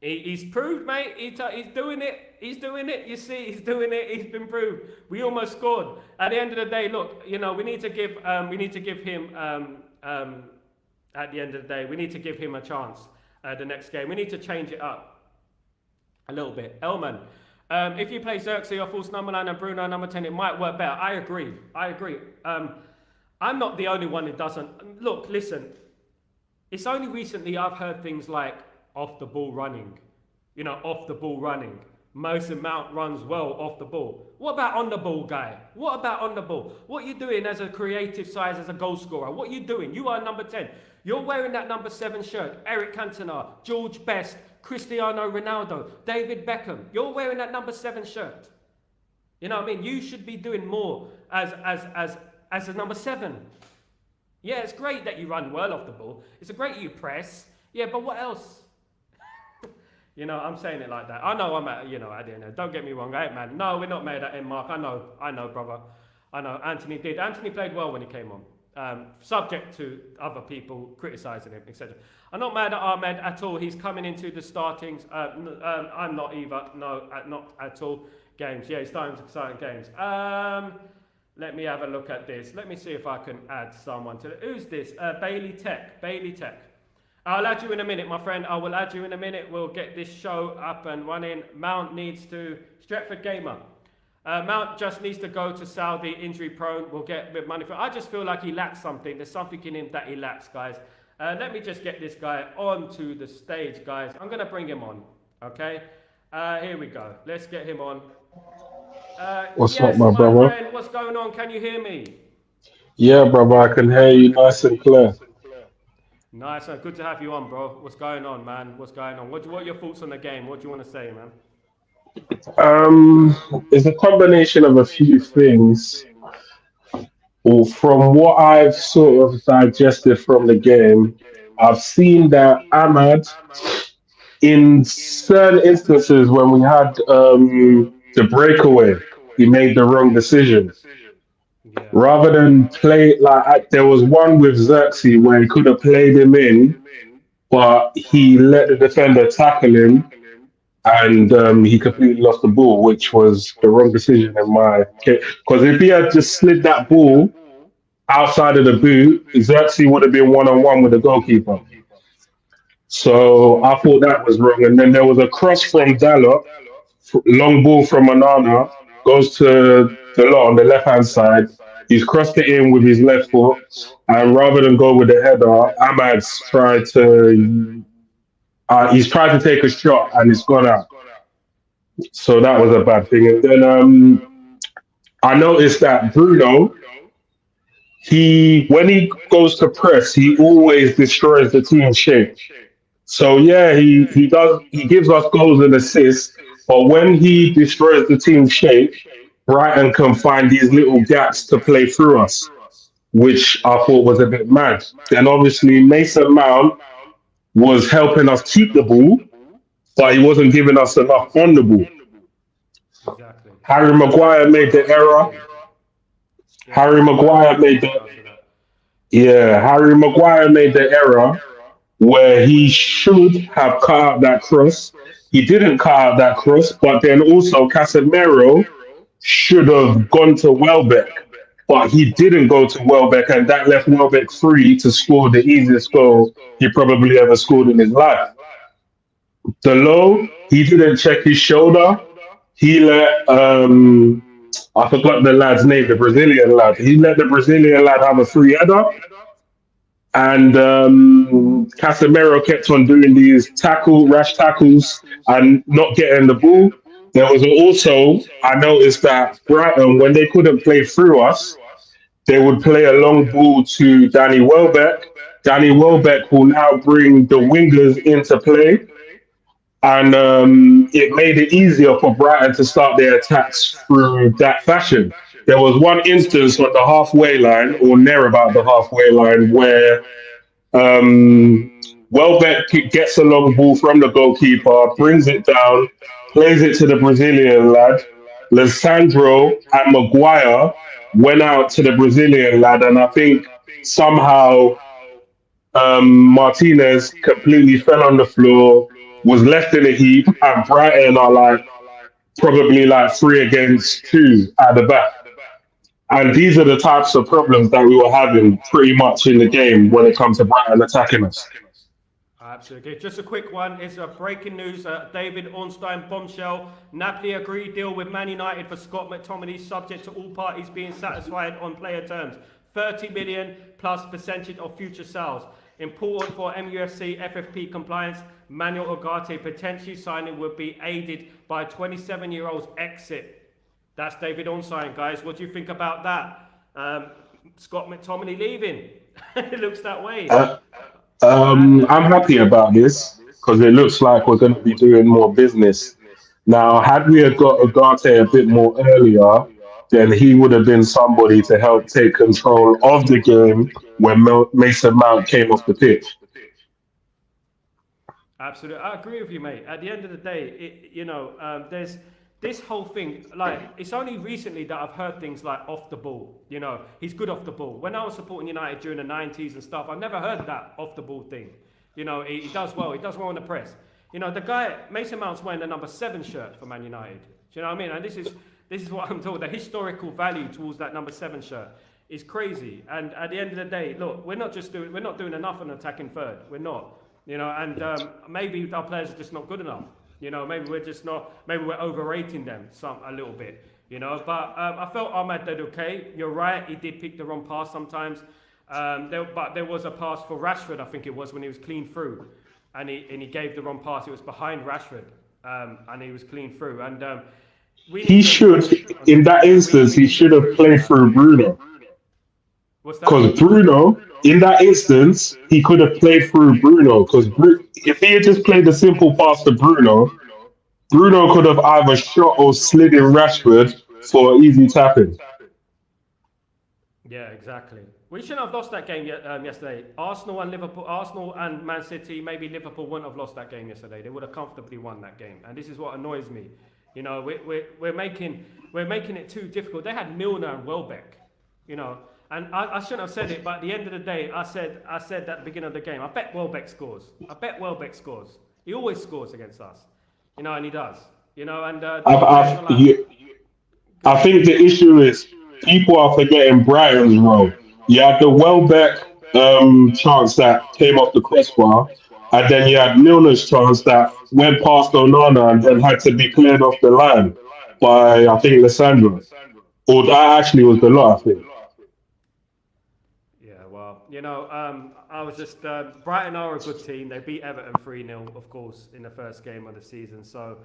He's proved, mate. He's doing it. He's doing it. You see, he's doing it. He's been proved. We almost scored. At the end of the day, look, you know, we need to give him. At the end of the day, we need to give him a chance. The next game, we need to change it up a little bit. Elman, if you play Xerxes or false number 9 and Bruno number 10, it might work better. I agree. I'm not the only one who doesn't. Look, listen. It's only recently I've heard things like off the ball running. You know, off the ball running. Mason Mount runs well off the ball. What about on the ball, guy? What about on the ball? What are you doing as a creative size, as a goal scorer? What are you doing? You are number 10. You're wearing that number 7 shirt. Eric Cantona, George Best, Cristiano Ronaldo, David Beckham. You're wearing that number 7 shirt. You know what I mean? You should be doing more as a number 7. Yeah, it's great that you run well off the ball. It's great you press. Yeah, but what else? You know, I'm saying it like that. I know I'm at, you know, at the end. Don't get me wrong, I ain't mad. No, we're not made at end mark. I know, brother. I know. Anthony did. Anthony played well when he came on. Subject to other people criticising him, etc. I'm not mad at Ahmed at all. He's coming into the startings. I'm not either. No, not at all. Games. Yeah, he's starting to certain games. Let me have a look at this. Let me see if I can add someone to it. Who's this? Bailey Tech. Bailey Tech. I'll add you in a minute, my friend. I will add you in a minute. We'll get this show up and running. Mount needs to... Stretford Gamer. Mount just needs to go to Saudi, injury prone. We'll get a bit of money for it. I just feel like he lacks something. There's something in him that he lacks, guys. Let me just get this guy onto the stage, guys. I'm going to bring him on, okay? Here we go. Let's get him on. What's yes, up, my brother? friend. What's going on? Can you hear me? Yeah, brother, I can hear you nice and clear. Nice. Good to have you on, bro. What's going on, man? What's going on? What are your thoughts on the game? What do you want to say, man? It's a combination of a few things. Well, from what I've sort of digested from the game, I've seen that Ahmad, in certain instances when we had the breakaway, he made the wrong decision. Yeah. Rather than play there was one with Xerxes where he could have played him in, but he let the defender tackle him, and he completely lost the ball, which was the wrong decision in my case. Because if he had just slid that ball outside of the boot, Xerxes would have been one-on-one with the goalkeeper. So I thought that was wrong. And then there was a cross from Dalot, long ball from Onana, goes to the lot on the left-hand side. He's crossed it in with his left foot, and rather than go with the header, Ahmad's tried to he's tried to take a shot and it's gone out. So that was a bad thing. And then I noticed that Bruno, when he goes to press, he always destroys the team shape. So yeah, he gives us goals and assists, but when he destroys the team shape, Brighton can find these little gaps to play through us, which I thought was a bit mad. Then obviously Mason Mount was helping us keep the ball, but he wasn't giving us enough on the ball. Exactly. Harry Maguire made the error. Harry Maguire made the error where he should have cut out that cross. He didn't cut out that cross, but then also Casemiro should have gone to Welbeck, but he didn't go to Welbeck, and that left Welbeck free to score the easiest goal he probably ever scored in his life. The low, he didn't check his shoulder. He let I forgot the lad's name, the Brazilian lad. He let the Brazilian lad have a free header, and Casemiro kept on doing these rash tackles and not getting the ball. There was also, I noticed that Brighton, when they couldn't play through us, they would play a long ball to Danny Welbeck. Danny Welbeck will now bring the wingers into play. And it made it easier for Brighton to start their attacks through that fashion. There was one instance on the halfway line, or near about the halfway line, where Welbeck gets a long ball from the goalkeeper, brings it down, plays it to the Brazilian lad. Lissandro and Maguire went out to the Brazilian lad, and I think somehow Martinez completely fell on the floor, was left in a heap, and Brighton are like probably like 3 against 2 at the back. And these are the types of problems that we were having pretty much in the game when it comes to Brighton attacking us. Absolutely. Just a quick one. It's a breaking news. David Ornstein bombshell. Napoli agreed deal with Man United for Scott McTominay, subject to all parties being satisfied on player terms. 30 million plus percentage of future sales. Important for MUFC FFP compliance. Manuel Ugarte potentially signing would be aided by 27-year-old's exit. That's David Ornstein, guys. What do you think about that? Scott McTominay leaving. It looks that way. I'm happy about this because it looks like we're going to be doing more business. Now, had we have got Ugarte a bit more earlier, then he would have been somebody to help take control of the game when Mason Mount came off the pitch. Absolutely, I agree with you, mate. At the end of the day, there's this whole thing. Like, it's only recently that I've heard things like off the ball. He's good off the ball. When I was supporting United during the 90s and stuff, I've never heard that off the ball thing. He does well. He does well in the press. The guy Mason Mount's wearing the number 7 shirt for Man United. Do you know what I mean? And this is what I'm told. The historical value towards that number 7 shirt is crazy. And at the end of the day, look, we're not doing enough on attacking third. We're not. Maybe our players are just not good enough. Maybe we're overrating them a little bit. But I felt Ahmad did okay. You're right, he did pick the wrong pass sometimes. But there was a pass for Rashford, I think it was, when he was clean through, and he gave the wrong pass. It was behind Rashford, and he was clean through. And he should have played through Bruno. Because Bruno, in that instance, he could have played through Bruno. Because if he had just played a simple pass to Bruno, Bruno could have either shot or slid in Rashford for easy tapping. Yeah, exactly. We shouldn't have lost that game yesterday. Arsenal and Man City, maybe Liverpool wouldn't have lost that game yesterday. They would have comfortably won that game. And this is what annoys me. We're making it too difficult. They had Milner and Welbeck. And I shouldn't have said it, but at the end of the day, I said at the beginning of the game, I bet Welbeck scores. He always scores against us, and he does. I think the issue is people are forgetting Brighton's role. You had the Welbeck chance that came off the crossbar, and then you had Milner's chance that went past Onana and then had to be cleared off the line by, I think, Lissandro. Or that actually was the lot, I think. I was just Brighton are a good team. They beat Everton 3-0, of course, in the first game of the season. So,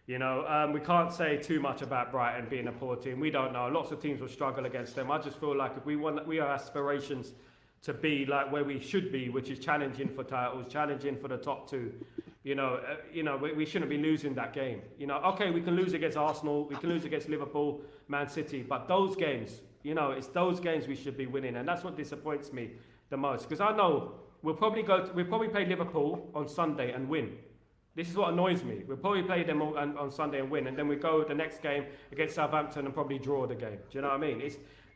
we can't say too much about Brighton being a poor team. We don't know. Lots of teams will struggle against them. I just feel like if we have aspirations to be like where we should be, which is challenging for titles, challenging for the top 2. We shouldn't be losing that game. Okay, we can lose against Arsenal, we can lose against Liverpool, Man City, but those games, it's those games we should be winning, and that's what disappoints me the most. Because I know we'll probably play Liverpool on Sunday and win. This is what annoys me. We'll probably play them on Sunday and win, and then we go the next game against Southampton and probably draw the game. Do you know what I mean?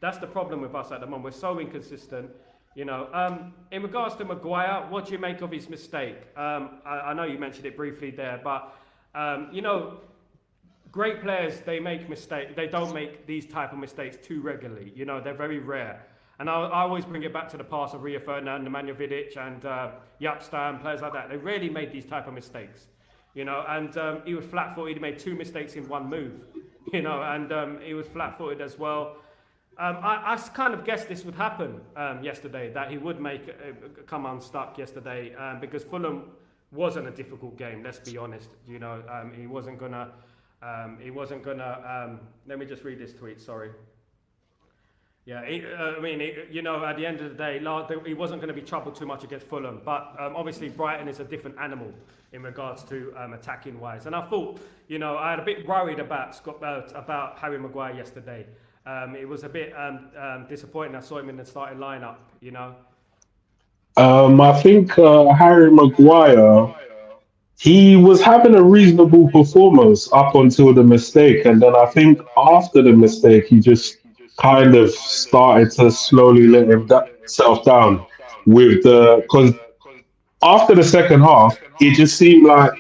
That's the problem with us at the moment. We're so inconsistent. In regards to Maguire, what do you make of his mistake? I know you mentioned it briefly there, but great players, they make mistakes. They don't make these type of mistakes too regularly. They're very rare. And I always bring it back to the past of Rio Ferdinand, Nemanja Vidic, and Jaap Stam, players like that. They rarely made these type of mistakes. And he was flat-footed. He made 2 mistakes in 1 move. And he was flat-footed as well. I kind of guessed this would happen yesterday, that he would come unstuck yesterday, because Fulham wasn't a difficult game. Let's be honest. He wasn't gonna. Let me just read this tweet. Sorry. Yeah, at the end of the day, he wasn't going to be troubled too much against Fulham. But obviously, Brighton is a different animal in regards to attacking wise. And I thought, I had a bit worried about Harry Maguire yesterday. It was a bit disappointing. I saw him in the starting lineup. I think Harry Maguire, he was having a reasonable performance up until the mistake, and then I think after the mistake, he just kind of started to slowly let himself down with the because after the second half, it just seemed like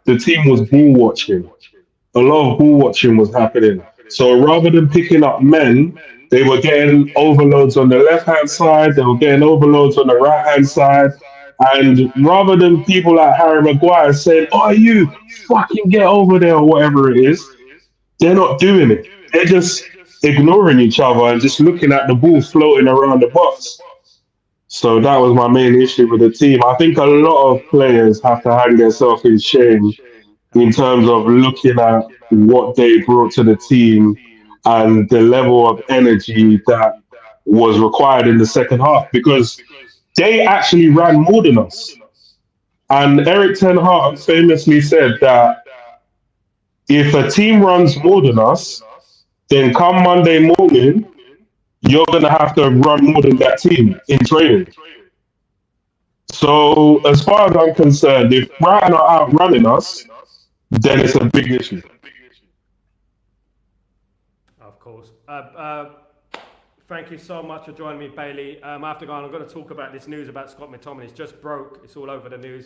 the team was ball watching. A lot of ball watching was happening. So rather than picking up men, they were getting overloads on the left hand side, they were getting overloads on the right hand side. And rather than people like Harry Maguire saying, "Oh, you fucking get over there," or whatever it is, they're not doing it. They're just ignoring each other and just looking at the ball floating around the box. So that was my main issue with the team. I think a lot of players have to hang themselves in shame in terms of looking at what they brought to the team and the level of energy that was required in the second half because they actually ran more than us. And Eric Ten Hag famously said that if a team runs more than us, then come Monday morning, you're going to have to run more than that team in training. So, as far as I'm concerned, if Brighton are outrunning us, then it's a big issue. Of course. Thank you so much for joining me, Bailey. I have to go on. I'm going to talk about this news about Scott McTominay. It's just broke. It's all over the news.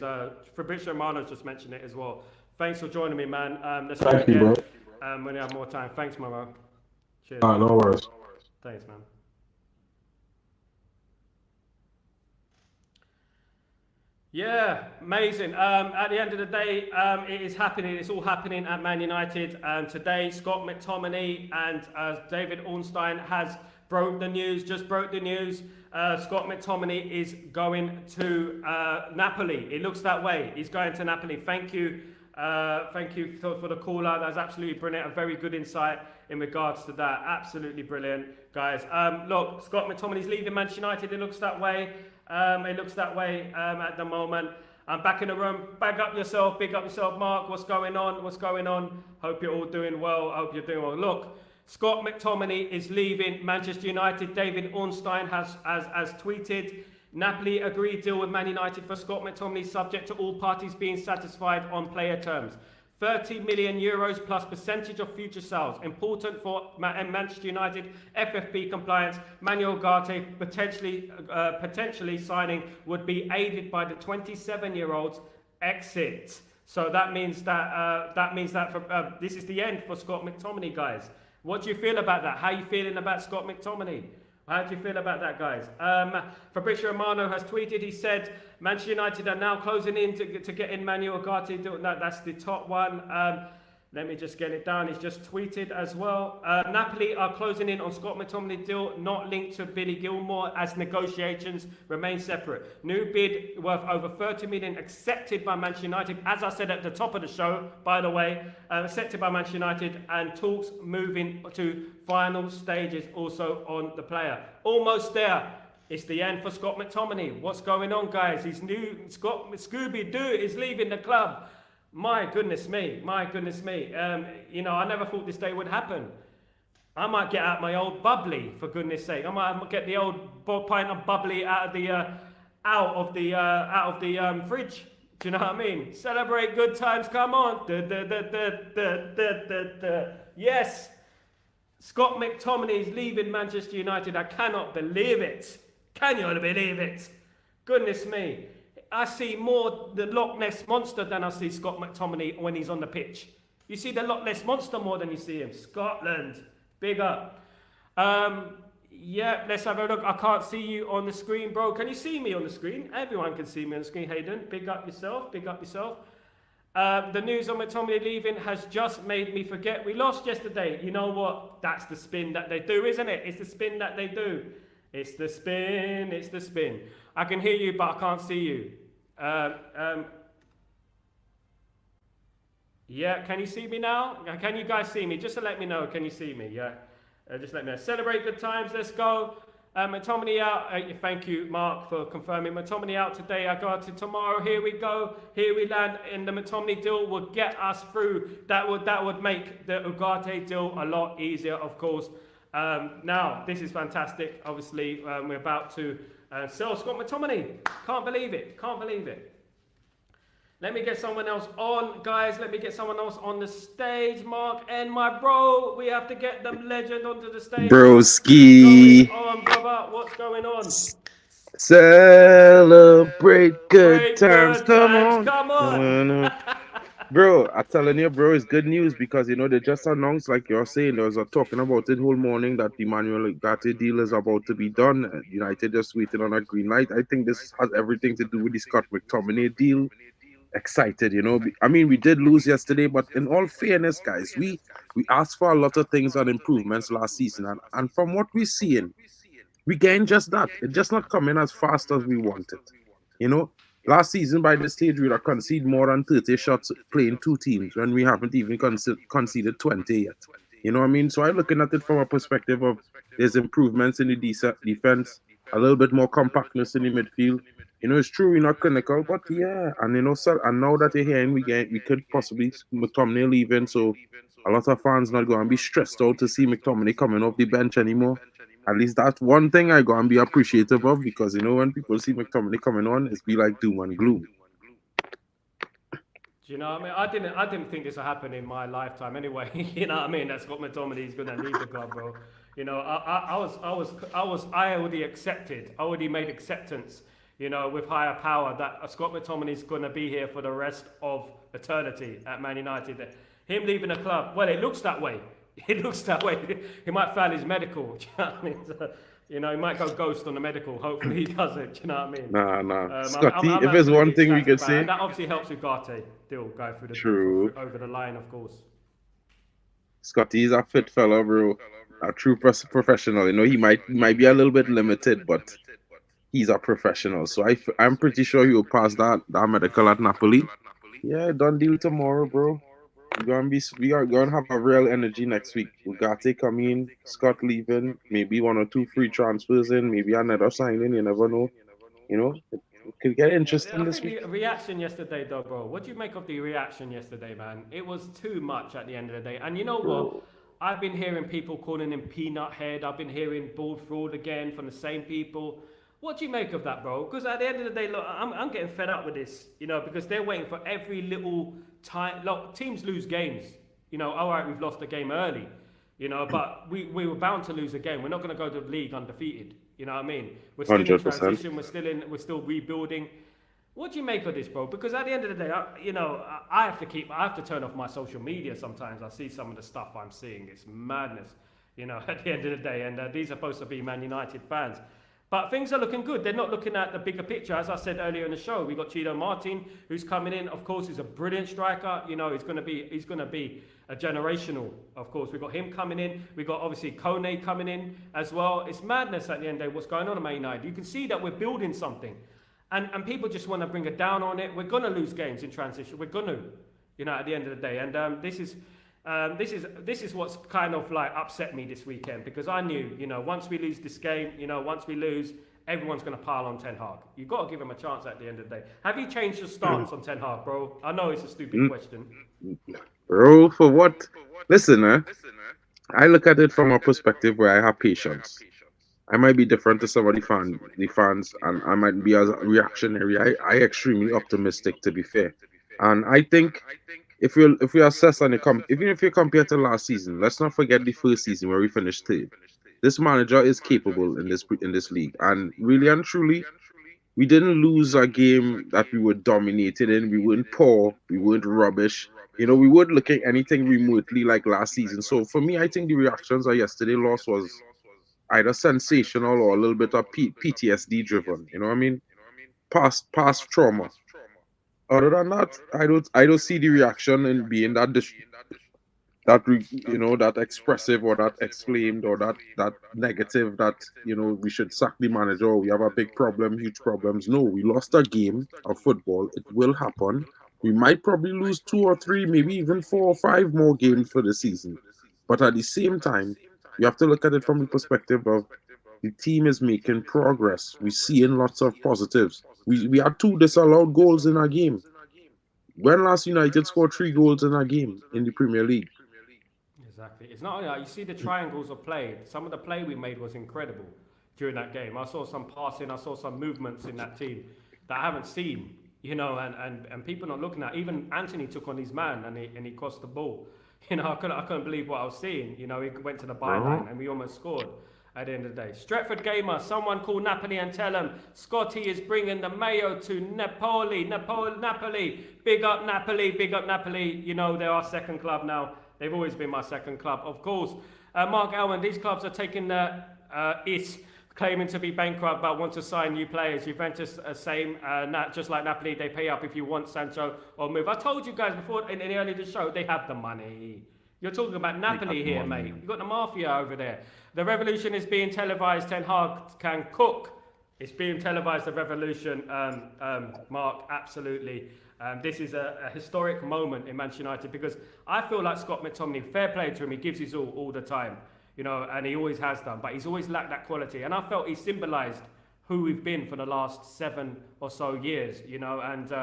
Fabrizio Romano's just mentioned it as well. Thanks for joining me, man. Let's Thank you, bro. When you have more time. Thanks, Mamo. Cheers. All right, no worries. Thanks, man. Yeah, amazing. At the end of the day, it is happening. It's all happening at Man United. Today, Scott McTominay and David Ornstein has broke the news. Just broke the news. Scott McTominay is going to Napoli. It looks that way. He's going to Napoli. Thank you. Thank you for the call out. That's absolutely brilliant. A very good insight in regards to that. Absolutely brilliant, guys. Look, Scott McTominay's leaving Manchester United. It looks that way. It looks that way at the moment. I'm back in the room. Big up yourself, Mark. What's going on? What's going on? Hope you're all doing well. Hope you're doing well. Look, Scott McTominay is leaving Manchester United. David Ornstein has tweeted. Napoli agreed deal with Man United for Scott McTominay, subject to all parties being satisfied on player terms. 30 million euros plus percentage of future sales. Important for Manchester United FFP compliance. Manuel Ugarte potentially signing would be aided by the 27-year-old's exit. So that means that this is the end for Scott McTominay, guys. What do you feel about that? How are you feeling about Scott McTominay? How do you feel about that, guys? Fabrizio Romano has tweeted. He said Manchester United are now closing in to get in Manuel Ugarte. That's the top one. Let me just get it down. He's just tweeted as well. Napoli are closing in on Scott McTominay deal, not linked to Billy Gilmore, as negotiations remain separate. New bid worth over 30 million accepted by Manchester United. As I said at the top of the show, by the way, accepted by Manchester United, and talks moving to final stages also on the player. Almost there. It's the end for Scott McTominay. What's going on, guys? He's new. Scooby-Doo is leaving the club. My goodness me. I never thought this day would happen. I might get out my old bubbly, for goodness sake. I might get the old pint of bubbly out of the fridge. Do you know what I mean? Celebrate good times. Come on. Yes. Scott McTominay is leaving Manchester United. I cannot believe it. Can you believe it? Goodness me. I see more the Loch Ness Monster than I see Scott McTominay when he's on the pitch. You see the Loch Ness Monster more than you see him. Scotland. Big up. Yeah, let's have a look. I can't see you on the screen, bro. Can you see me on the screen? Everyone can see me on the screen, Hayden. Big up yourself. The news on McTominay leaving has just made me forget we lost yesterday. You know what? That's the spin that they do, isn't it? It's the spin that they do. It's the spin. I can hear you, but I can't see you. Yeah, can you see me now? Can you guys see me? Just to let me know, can you see me? Yeah, just let me know. Celebrate good times. Let's go. McTominay out. Thank you, Mark, for confirming. McTominay out today. I got to tomorrow. Here we go. Here we land. And the McTominay deal will get us through. That would make the Ugarte deal a lot easier, of course. Now, this is fantastic. Obviously, we're about to sell Scott McTominay. Can't believe it. Let me get someone else on, guys. Let me get someone else on the stage, Mark and my bro. We have to get the legend onto the stage. What's going Broski. on, brother? What's going on? Celebrate good Great, times. good Come times. on. Come on. Bro, I'm telling you, bro, it's good news because they just announced, like you're saying, there was a talking about it whole morning that the Emmanuel Ugarte deal is about to be done. United just waiting on a green light. I think this has everything to do with the Scott McTominay deal. Excited. I mean, we did lose yesterday, but in all fairness, guys, we asked for a lot of things and improvements last season, and from what we're seeing, we gained just that. It's just not coming as fast as we wanted. You know, last season by this stage we'd have conceded more than 30 shots playing two teams when we haven't even conceded 20 yet. You know what I mean? So I'm looking at it from a perspective of there's improvements in the defense, a little bit more compactness in the midfield. It's true we're not clinical, but yeah, and so, and now that you're here, we could possibly McTominay leaving, so a lot of fans not going to be stressed out to see McTominay coming off the bench anymore. At least that's one thing I go and be appreciative of because when people see McTominay coming on, it's be like doom and gloom. Do you know what I mean? I didn't think this would happen in my lifetime anyway. You know what I mean? That Scott McTominay is gonna leave the club, bro. I already accepted. I already made acceptance. With higher power that Scott McTominay is gonna be here for the rest of eternity at Man United. Him leaving the club, well, it looks that way. It looks that way. He might fail his medical. Do you know what I mean? So, he might go ghost on the medical. Hopefully he doesn't. Do you know what I mean? Nah. Scotty, if there's one thing we could say. And that obviously helps Ugarte deal go through the True. over the line, of course. Scotty is a fit fella, bro. A true professional. He might be a little bit limited, but he's a professional. So I'm pretty sure he will pass that medical at Napoli. Yeah, done deal tomorrow, bro. We are gonna have a real energy next week. Ugarte coming, Scott leaving, maybe one or two free transfers in, maybe another signing. You never know. It could get interesting this week. The reaction yesterday, though, bro. What do you make of the reaction yesterday, man? It was too much at the end of the day. And you know what? I've been hearing people calling him peanut head. I've been hearing bald fraud again from the same people. What do you make of that, bro? Because at the end of the day, look, I'm getting fed up with this, because they're waiting for every little time. Look, teams lose games. All right, we've lost the game early, but we were bound to lose a game. We're not going to go to the league undefeated. You know what I mean? We're still 100%. In transition. We're still rebuilding. What do you make of this, bro? Because at the end of the day, I have to turn off my social media sometimes. I see some of the stuff I'm seeing. It's madness, at the end of the day. And these are supposed to be Man United fans. But things are looking good. They're not looking at the bigger picture. As I said earlier in the show, we got Chido Martin, who's coming in. Of course, he's a brilliant striker. He's going to be a generational. Of course, we got him coming in. We got obviously Kone coming in as well. It's madness at the end of the day. What's going on at Man United? You can see that we're building something, and people just want to bring it down on it. We're going to lose games in transition. We're going to, at the end of the day. And this is what's kind of like upset me this weekend because I knew, once we lose this game, once we lose, everyone's going to pile on Ten Hag. You've got to give him a chance at the end of the day. Have you changed your stance on Ten Hag, bro? I know it's a stupid question. Bro, for what? Listen, I look at it from a perspective where I have patience. I might be different to some of the fans, and I might be as reactionary. I extremely optimistic, to be fair. And I think if we assess and even if you compare to last season, let's not forget the first season where we finished third. This manager is capable in this league, and really and truly, we didn't lose a game that we were dominated in. We weren't poor, we weren't rubbish. We weren't looking anything remotely like last season. So for me, I think the reactions of yesterday's loss was either sensational or a little bit of PTSD driven. You know what I mean? Past trauma. Other than that, I don't see the reaction in being that that expressive or that exclaimed or that negative that we should sack the manager or we have a big problem, huge problems. No, we lost a game of football. It will happen. We might probably lose 2 or 3, maybe even 4 or 5 more games for the season. But at the same time, you have to look at it from the perspective of the team is making progress. We're seeing lots of positives. We had 2 disallowed goals in our game. When last United scored 3 goals in our game in the Premier League? Exactly. It's not only that. You see the triangles of play. Some of the play we made was incredible during that game. I saw some passing. I saw some movements in that team that I haven't seen, you know, and people not looking at. Even Anthony took on his man and he crossed the ball. You know, I couldn't believe what I was seeing. You know, he went to the byline and we almost scored at the end of the day. Stretford Gamer, someone call Napoli and tell him Scotty is bringing the mayo to Napoli. Napoli. Big up Napoli, big up Napoli. You know, they're our second club now. They've always been my second club. Of course, Mark Elman, these clubs are taking the claiming to be bankrupt but want to sign new players. Juventus, same, just like Napoli, they pay up if you want Sancho or move. I told you guys before in the early of the show, they have the money. You're talking about Napoli here, mate. You've got the mafia over there. The revolution is being televised. Ten Hag can cook. It's being televised, the revolution, Mark, absolutely. This is a historic moment in Manchester United because I feel like Scott McTominay, fair play to him, he gives his all the time. You know, and he always has done, but he's always lacked that quality. And I felt he symbolised who we've been for the last 7 or so years, you know, and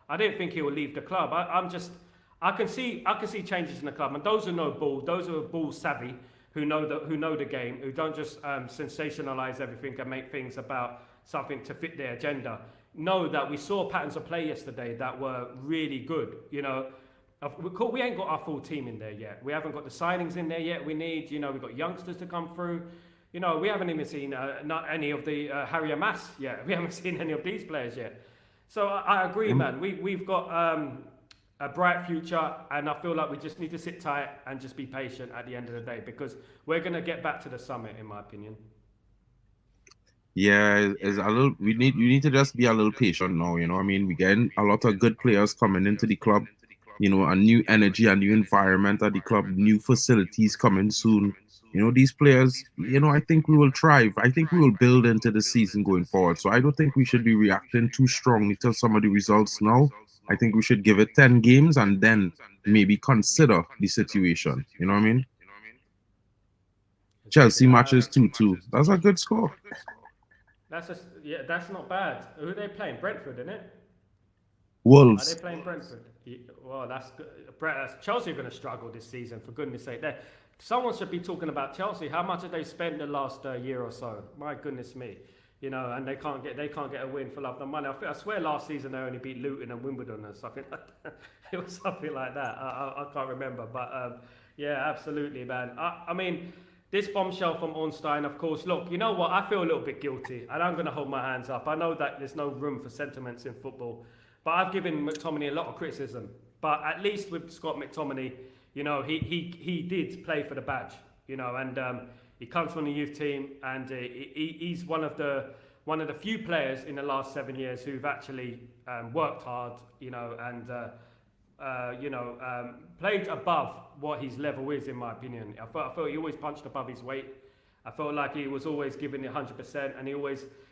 I didn't think he will leave the club. I can see changes in the club, and those who know ball, those who are ball savvy, who know the game, who don't just sensationalise everything and make things about something to fit their agenda, know that we saw patterns of play yesterday that were really good, you know. We ain't got our full team in there yet. We haven't got the signings in there yet. We need, you know, we've got youngsters to come through. You know, we haven't even seen not any of the Harry Amass yet. We haven't seen any of these players yet. So I agree, man. We've got a bright future, and I feel like we just need to sit tight and just be patient at the end of the day because we're gonna get back to the summit, in my opinion. Yeah, it's a little. We need to just be a little patient now. You know, I mean, we're getting a lot of good players coming into the club. You know, a new energy, a new environment at the club, new facilities coming soon. You know, these players, you know, I think we will thrive. I think we will build into the season going forward. So I don't think we should be reacting too strongly to some of the results now. I think we should give it 10 games and then maybe consider the situation. You know what I mean? Chelsea matches 2-2. That's a good score. That's not bad. Who are they playing? Brentford, isn't it? Wolves. Are they playing Brentford? Well, that's good. Chelsea are going to struggle this season, for goodness sake. Someone should be talking about Chelsea. How much have they spent the last year or so? My goodness me, you know, and they can't get a win for love of the money. I swear last season they only beat Luton and Wimbledon and something like that. It was something like that. I can't remember, but yeah, absolutely, man. I mean, this bombshell from Ornstein, of course. Look, you know what? I feel a little bit guilty, and I'm going to hold my hands up. I know that there's no room for sentiments in football. But I've given McTominay a lot of criticism. But at least with Scott McTominay, you know, he did play for the badge, you know, and he comes from the youth team, and he's one of the few players in the last 7 years who've actually worked hard, you know, and played above what his level is, in my opinion. I felt he always punched above his weight. I felt like he was always giving it 100%, and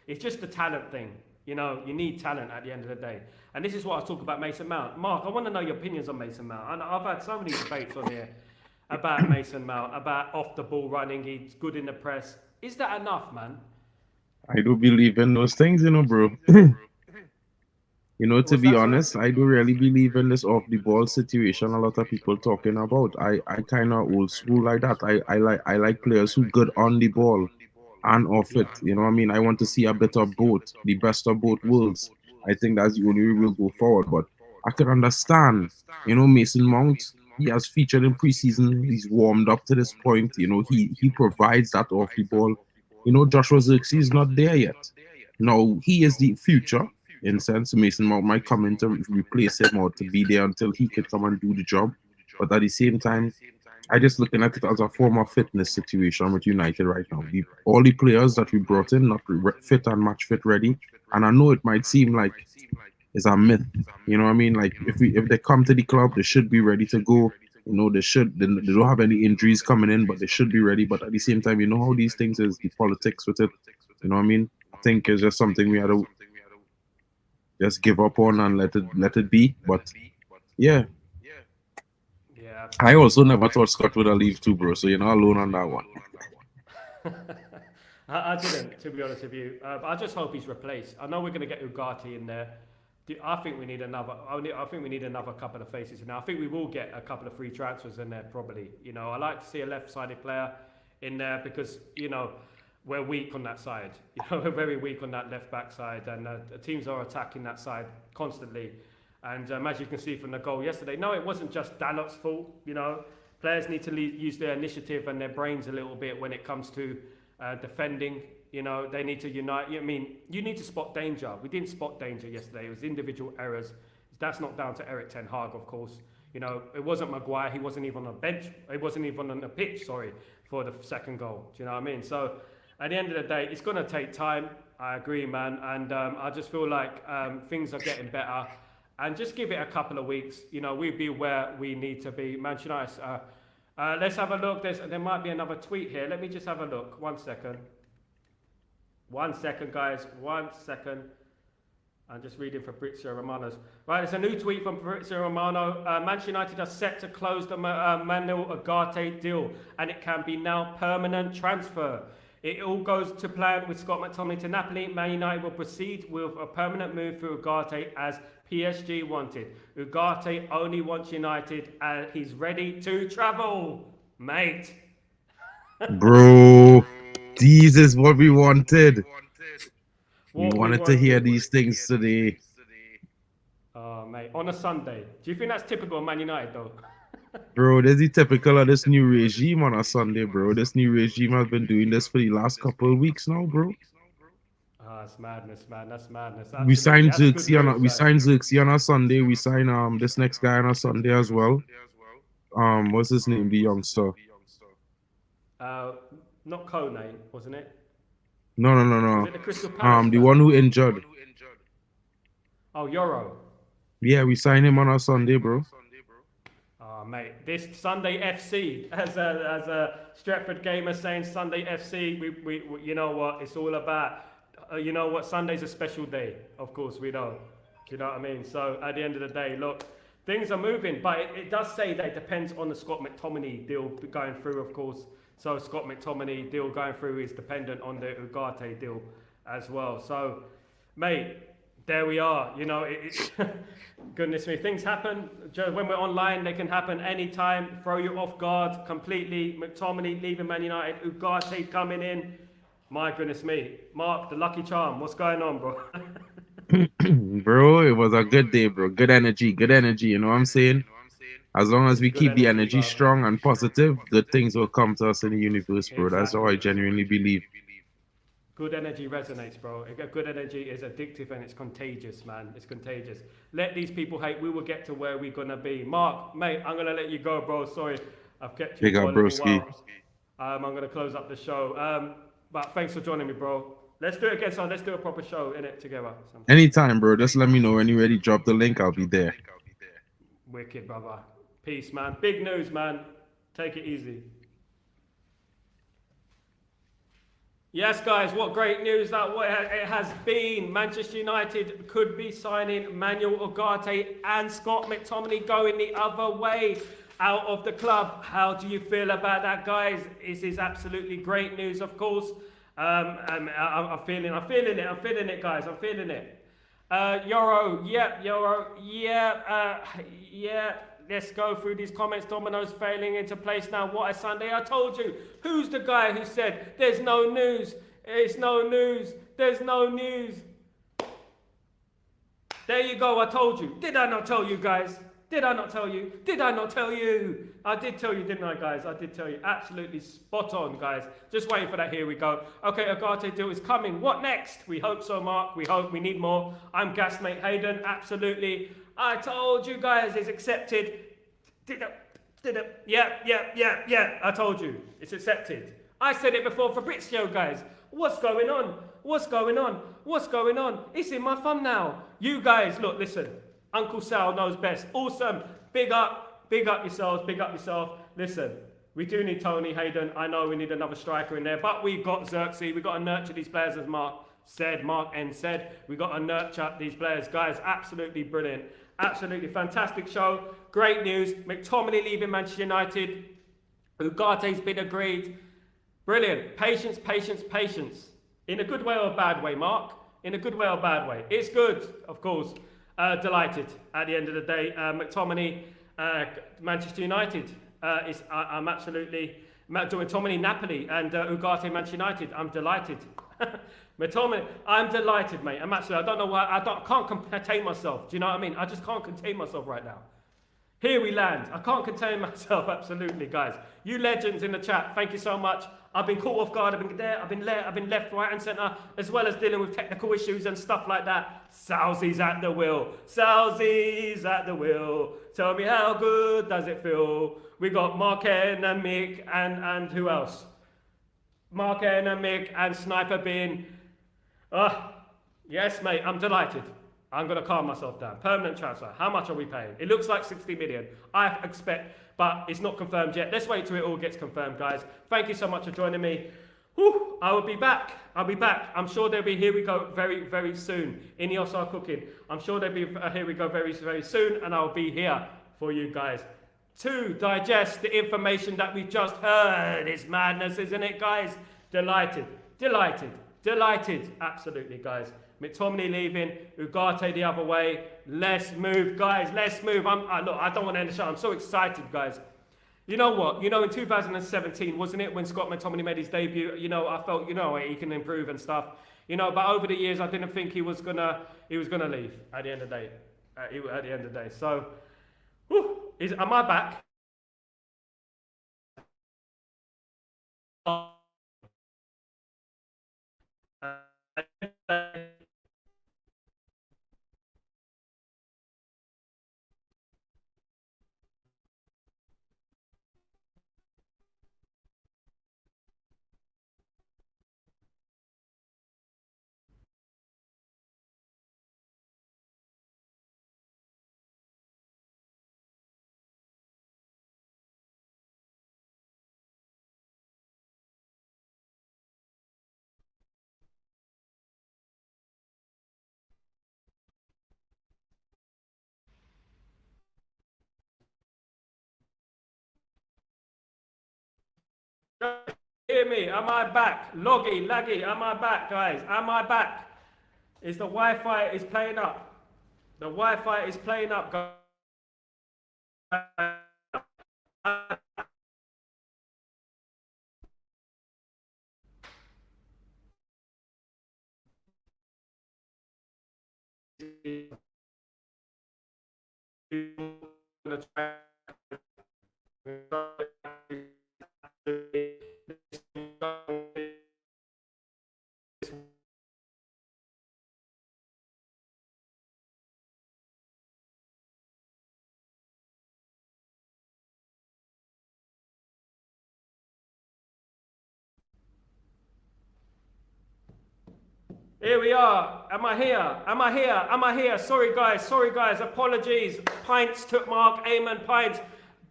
it's just a talent thing. You know, you need talent at the end of the day. And this is what I talk about Mason Mount. Mark, I want to know your opinions on Mason Mount. And I've had so many debates on here about Mason Mount, about off the ball running, he's good in the press. Is that enough, man? I do believe in those things, you know, bro. You know, to be honest, I do really believe in this off the ball situation a lot of people talking about. I kind of old school like that. I like players who good on the ball and off it. You know what I mean? I want to see a bit of both, the best of both worlds. I think that's the only way we'll go forward. But I could understand, you know, Mason Mount, he has featured in preseason. He's warmed up to this point. You know, he provides that off the ball. You know, Joshua Zirkzee is not there yet. Now, he is the future. In a sense, Mason Mount might come in to replace him or to be there until he can come and do the job. But at the same time, I just looking at it as a form of fitness situation with United right now. All the players that we brought in, not fit and match fit ready. And I know it might seem like it's a myth. You know what I mean? Like if they come to the club, they should be ready to go. You know, they don't have any injuries coming in, but they should be ready. But at the same time, you know how these things is, the politics with it. You know what I mean? I think it's just something we had to just give up on and let it be. But yeah. I also never thought Scott would have leave too, bro. So you're not alone on that one. I didn't, to be honest with you. I just hope he's replaced. I know we're going to get Ugarte in there. I think we need another. I think we need another couple of faces in there. I think we will get a couple of free transfers in there, probably. You know, I like to see a left-sided player in there because, you know, we're weak on that side. You know, we're very weak on that left back side, and the teams are attacking that side constantly. And as you can see from the goal yesterday, no, it wasn't just Dalot's fault. You know, players need to use their initiative and their brains a little bit when it comes to defending. You know, they need to unite. I mean, you need to spot danger. We didn't spot danger yesterday. It was individual errors. That's not down to Erik ten Hag, of course. You know, it wasn't Maguire. He wasn't even on the bench. He wasn't even on the pitch, sorry, for the second goal. Do you know what I mean? So at the end of the day, it's going to take time. I agree, man. And I just feel like things are getting better. And just give it a couple of weeks. You know, we'll be where we need to be. Manchester United, let's have a look. There might be another tweet here. Let me just have a look. 1 second. 1 second, guys. 1 second. I'm just reading Fabrizio Romano's. Right, there's a new tweet from Fabrizio Romano. Manchester United are set to close the Manuel Ugarte deal, and it can be now permanent transfer. It all goes to plan with Scott McTominay to Napoli. Man United will proceed with a permanent move for Ugarte as PSG wanted. Ugarte only wants United and he's ready to travel, mate. Bro, this is what we wanted. We wanted to hear these things today. Oh, mate, on a Sunday. Do you think that's typical of Man United, though? Bro, this is typical of this new regime on a Sunday, bro. This new regime has been doing this for the last couple of weeks now, bro. That's madness, man. That's madness. We signed Xerxes on a Sunday. We signed this next guy on a Sunday as well. What's his name? The youngster. Not Kone, wasn't it? No. Was it the Crystal Palace the one who injured. Oh, Euro. Yeah, we signed him on a Sunday, bro. Oh, mate, this Sunday FC, as a Stretford gamer saying Sunday FC, we you know what, it's all about, you know what, Sunday's a special day, of course, we know. Do you know what I mean? So at the end of the day, look, things are moving, but it does say that it depends on the Scott McTominay deal going through, of course. So Scott McTominay deal going through is dependent on the Ugarte deal as well. So, mate, there we are. You know, goodness me, things happen. When we're online, they can happen anytime. Throw you off guard completely. McTominay leaving Man United. Ugarte coming in. My goodness me. Mark, the lucky charm. What's going on, bro? Bro, it was a good day, bro. Good energy. You know what I'm saying? As long as we keep the energy strong and positive, good things will come to us in the universe, bro. That's how I genuinely believe. Good energy resonates, bro. Good energy is addictive and it's contagious, man. It's contagious. Let these people hate. We will get to where we're going to be. Mark, mate, I'm going to let you go, bro. Sorry, I've kept you for a little while. I'm going to close up the show. But thanks for joining me, bro. Let's do it again, son. Let's do a proper show in it together. Anytime, bro. Just let me know when you're ready. Drop the link. I'll be there. Wicked, brother. Peace, man. Big news, man. Take it easy. Yes, guys, what great news that it has been. Manchester United could be signing Manuel Ugarte and Scott McTominay going the other way out of the club. How do you feel about that, guys? This is absolutely great news, of course. I'm feeling it, guys. I'm feeling it. Euro, yeah. Let's go through these comments. Domino's failing into place now. What a Sunday. I told you. Who's the guy who said, there's no news? It's no news. There's no news. There you go. I told you. Did I not tell you, guys? Did I not tell you? Did I not tell you? I did tell you, didn't I, guys? I did tell you. Absolutely spot on, guys. Just waiting for that. Here we go. Okay, Ugarte deal is coming. What next? We hope so, Mark. We hope. We need more. I'm Gasmate Hayden. Absolutely. I told you, guys. It's accepted. Yeah. I told you. It's accepted. I said it before Fabrizio, guys. What's going on? It's in my thumb now. You guys, look, listen. Uncle Sal knows best. Awesome. Big up yourselves. Big up yourself. Listen, we do need Tony Hayden. I know we need another striker in there, but we got Xerxes. We got to nurture these players, as Mark N said. We got to nurture these players. Guys, absolutely brilliant. Absolutely fantastic show. Great news. McTominay leaving Manchester United. Ugarte's been agreed. Brilliant. Patience. In a good way or a bad way, Mark? In a good way or a bad way? It's good, of course. Delighted at the end of the day. McTominay, Manchester United. I'm absolutely Mctominay, Napoli, and Ugarte, Manchester United. I'm delighted. Mctominay, I'm delighted, mate. I'm actually, I don't know why, can't contain myself. Do you know what I mean? I just can't contain myself right now. Here we land. I can't contain myself, absolutely, guys. You legends in the chat, thank you so much. I've been caught off guard, I've been there, I've been left, right and centre, as well as dealing with technical issues and stuff like that. Salsy's at the wheel. Salsy's at the wheel. Tell me how good does it feel? We got Marken and Mick and who else? Marken and Mick and Sniper Bin. Yes, mate, I'm delighted. I'm going to calm myself down. Permanent transfer. How much are we paying? It looks like 60 million. I expect, but it's not confirmed yet. Let's wait till it all gets confirmed, guys. Thank you so much for joining me. Whew, I will be back. I'll be back. I'm sure they'll be here we go very, very soon. Ineos are cooking. I'm sure they'll be here we go very, very soon, and I'll be here for you guys to digest the information that we've just heard. It's madness, isn't it, guys? Delighted. Delighted. Delighted. Absolutely, guys. Mctominay leaving, Ugarte the other way. Let's move, guys. Let's move. Look, I don't want to end the show. I'm so excited, guys. You know what? You know, in 2017, wasn't it, when Scott McTominay made his debut? You know, I felt, you know, he can improve and stuff. You know, but over the years, I didn't think he was gonna leave at the end of the day. At the end of the day. So, am I back? Hear me? Am I back? Loggy, laggy, am I back, guys? Am I back? Is the Wi-Fi is playing up? The Wi-Fi is playing up, guys. Here we are. Am I here? Am I here? Am I here? Sorry guys. Sorry guys. Apologies. Pints took Mark. Amen. Pints.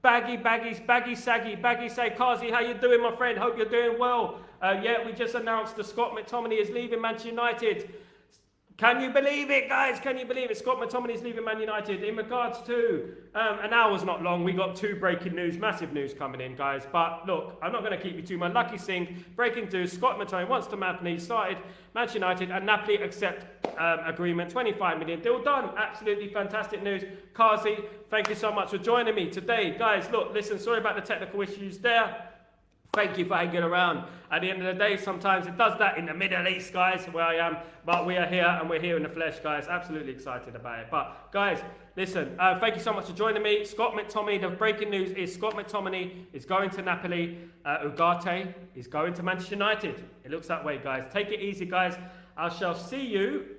Baggy, saggy. Kazi, how you doing, my friend? Hope you're doing well. Yeah, we just announced that Scott McTominay is leaving Manchester United. Can you believe it, guys? Can you believe it? Scott McTominay is leaving Man United. In regards to, an hour's not long. We got two breaking news, massive news coming in, guys. But look, I'm not going to keep you too much. Lucky Singh, breaking news. Scott McTominay wants to Napoli, started Manchester United, and Napoli accept agreement, 25 million. Deal done. Absolutely fantastic news. Kazi, thank you so much for joining me today. Guys, look, listen, sorry about the technical issues there. Thank you for hanging around. At the end of the day, sometimes it does that in the Middle East, guys, where I am. But we are here, and we're here in the flesh, guys. Absolutely excited about it. But, guys, listen, thank you so much for joining me. Scott McTominay, the breaking news is Scott McTominay is going to Napoli. Ugarte is going to Manchester United. It looks that way, guys. Take it easy, guys. I shall see you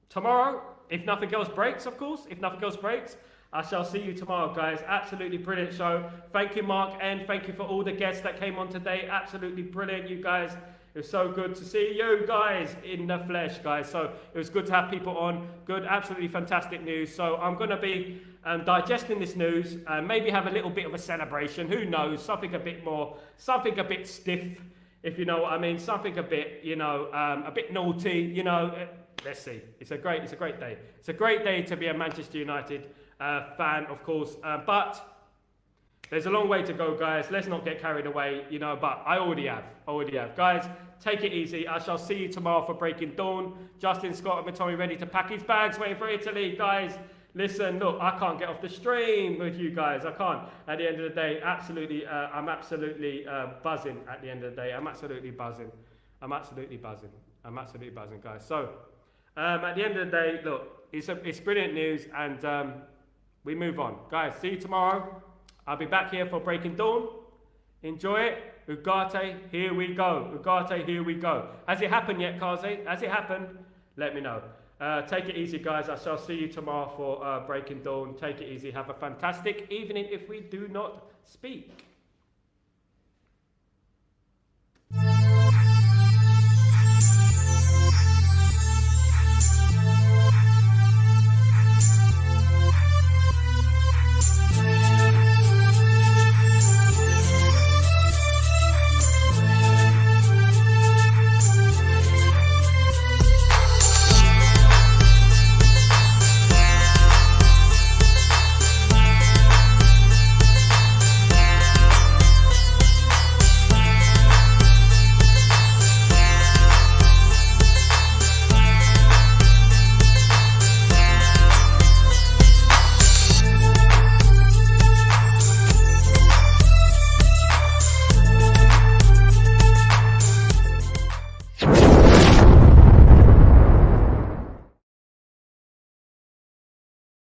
tomorrow. If nothing else breaks, of course. If nothing else breaks. I shall see you tomorrow, guys. Absolutely brilliant show. Thank you, Mark, and thank you for all the guests that came on today. Absolutely brilliant, you guys. It was so good to see you guys in the flesh, guys. So it was good to have people on. Good, absolutely fantastic news. So I'm going to be digesting this news, maybe have a little bit of a celebration. Who knows? Something a bit more, something a bit stiff, if you know what I mean. Something a bit, you know, a bit naughty, you know. Let's see. It's a great day. It's a great day to be a Manchester United fan, of course, but there's a long way to go, guys. Let's not get carried away, you know, but I already have. Guys, take it easy. I shall see you tomorrow for Breaking Dawn. Justin Scott and Mctominay ready to pack his bags, waiting for Italy, guys. Listen, look, I can't get off the stream with you guys. I can't. At the end of the day, absolutely, I'm absolutely buzzing. At the end of the day, I'm absolutely buzzing. I'm absolutely buzzing. I'm absolutely buzzing, guys. So, at the end of the day, look, it's brilliant news, and we move on, guys. See you tomorrow. I'll be back here for Breaking Dawn. Enjoy it. Ugarte, here we go. Ugarte, here we go. Has it happened yet, Kaze? Has it happened? Let me know. Take it easy, guys. I shall see you tomorrow for Breaking Dawn. Take it easy. Have a fantastic evening if we do not speak.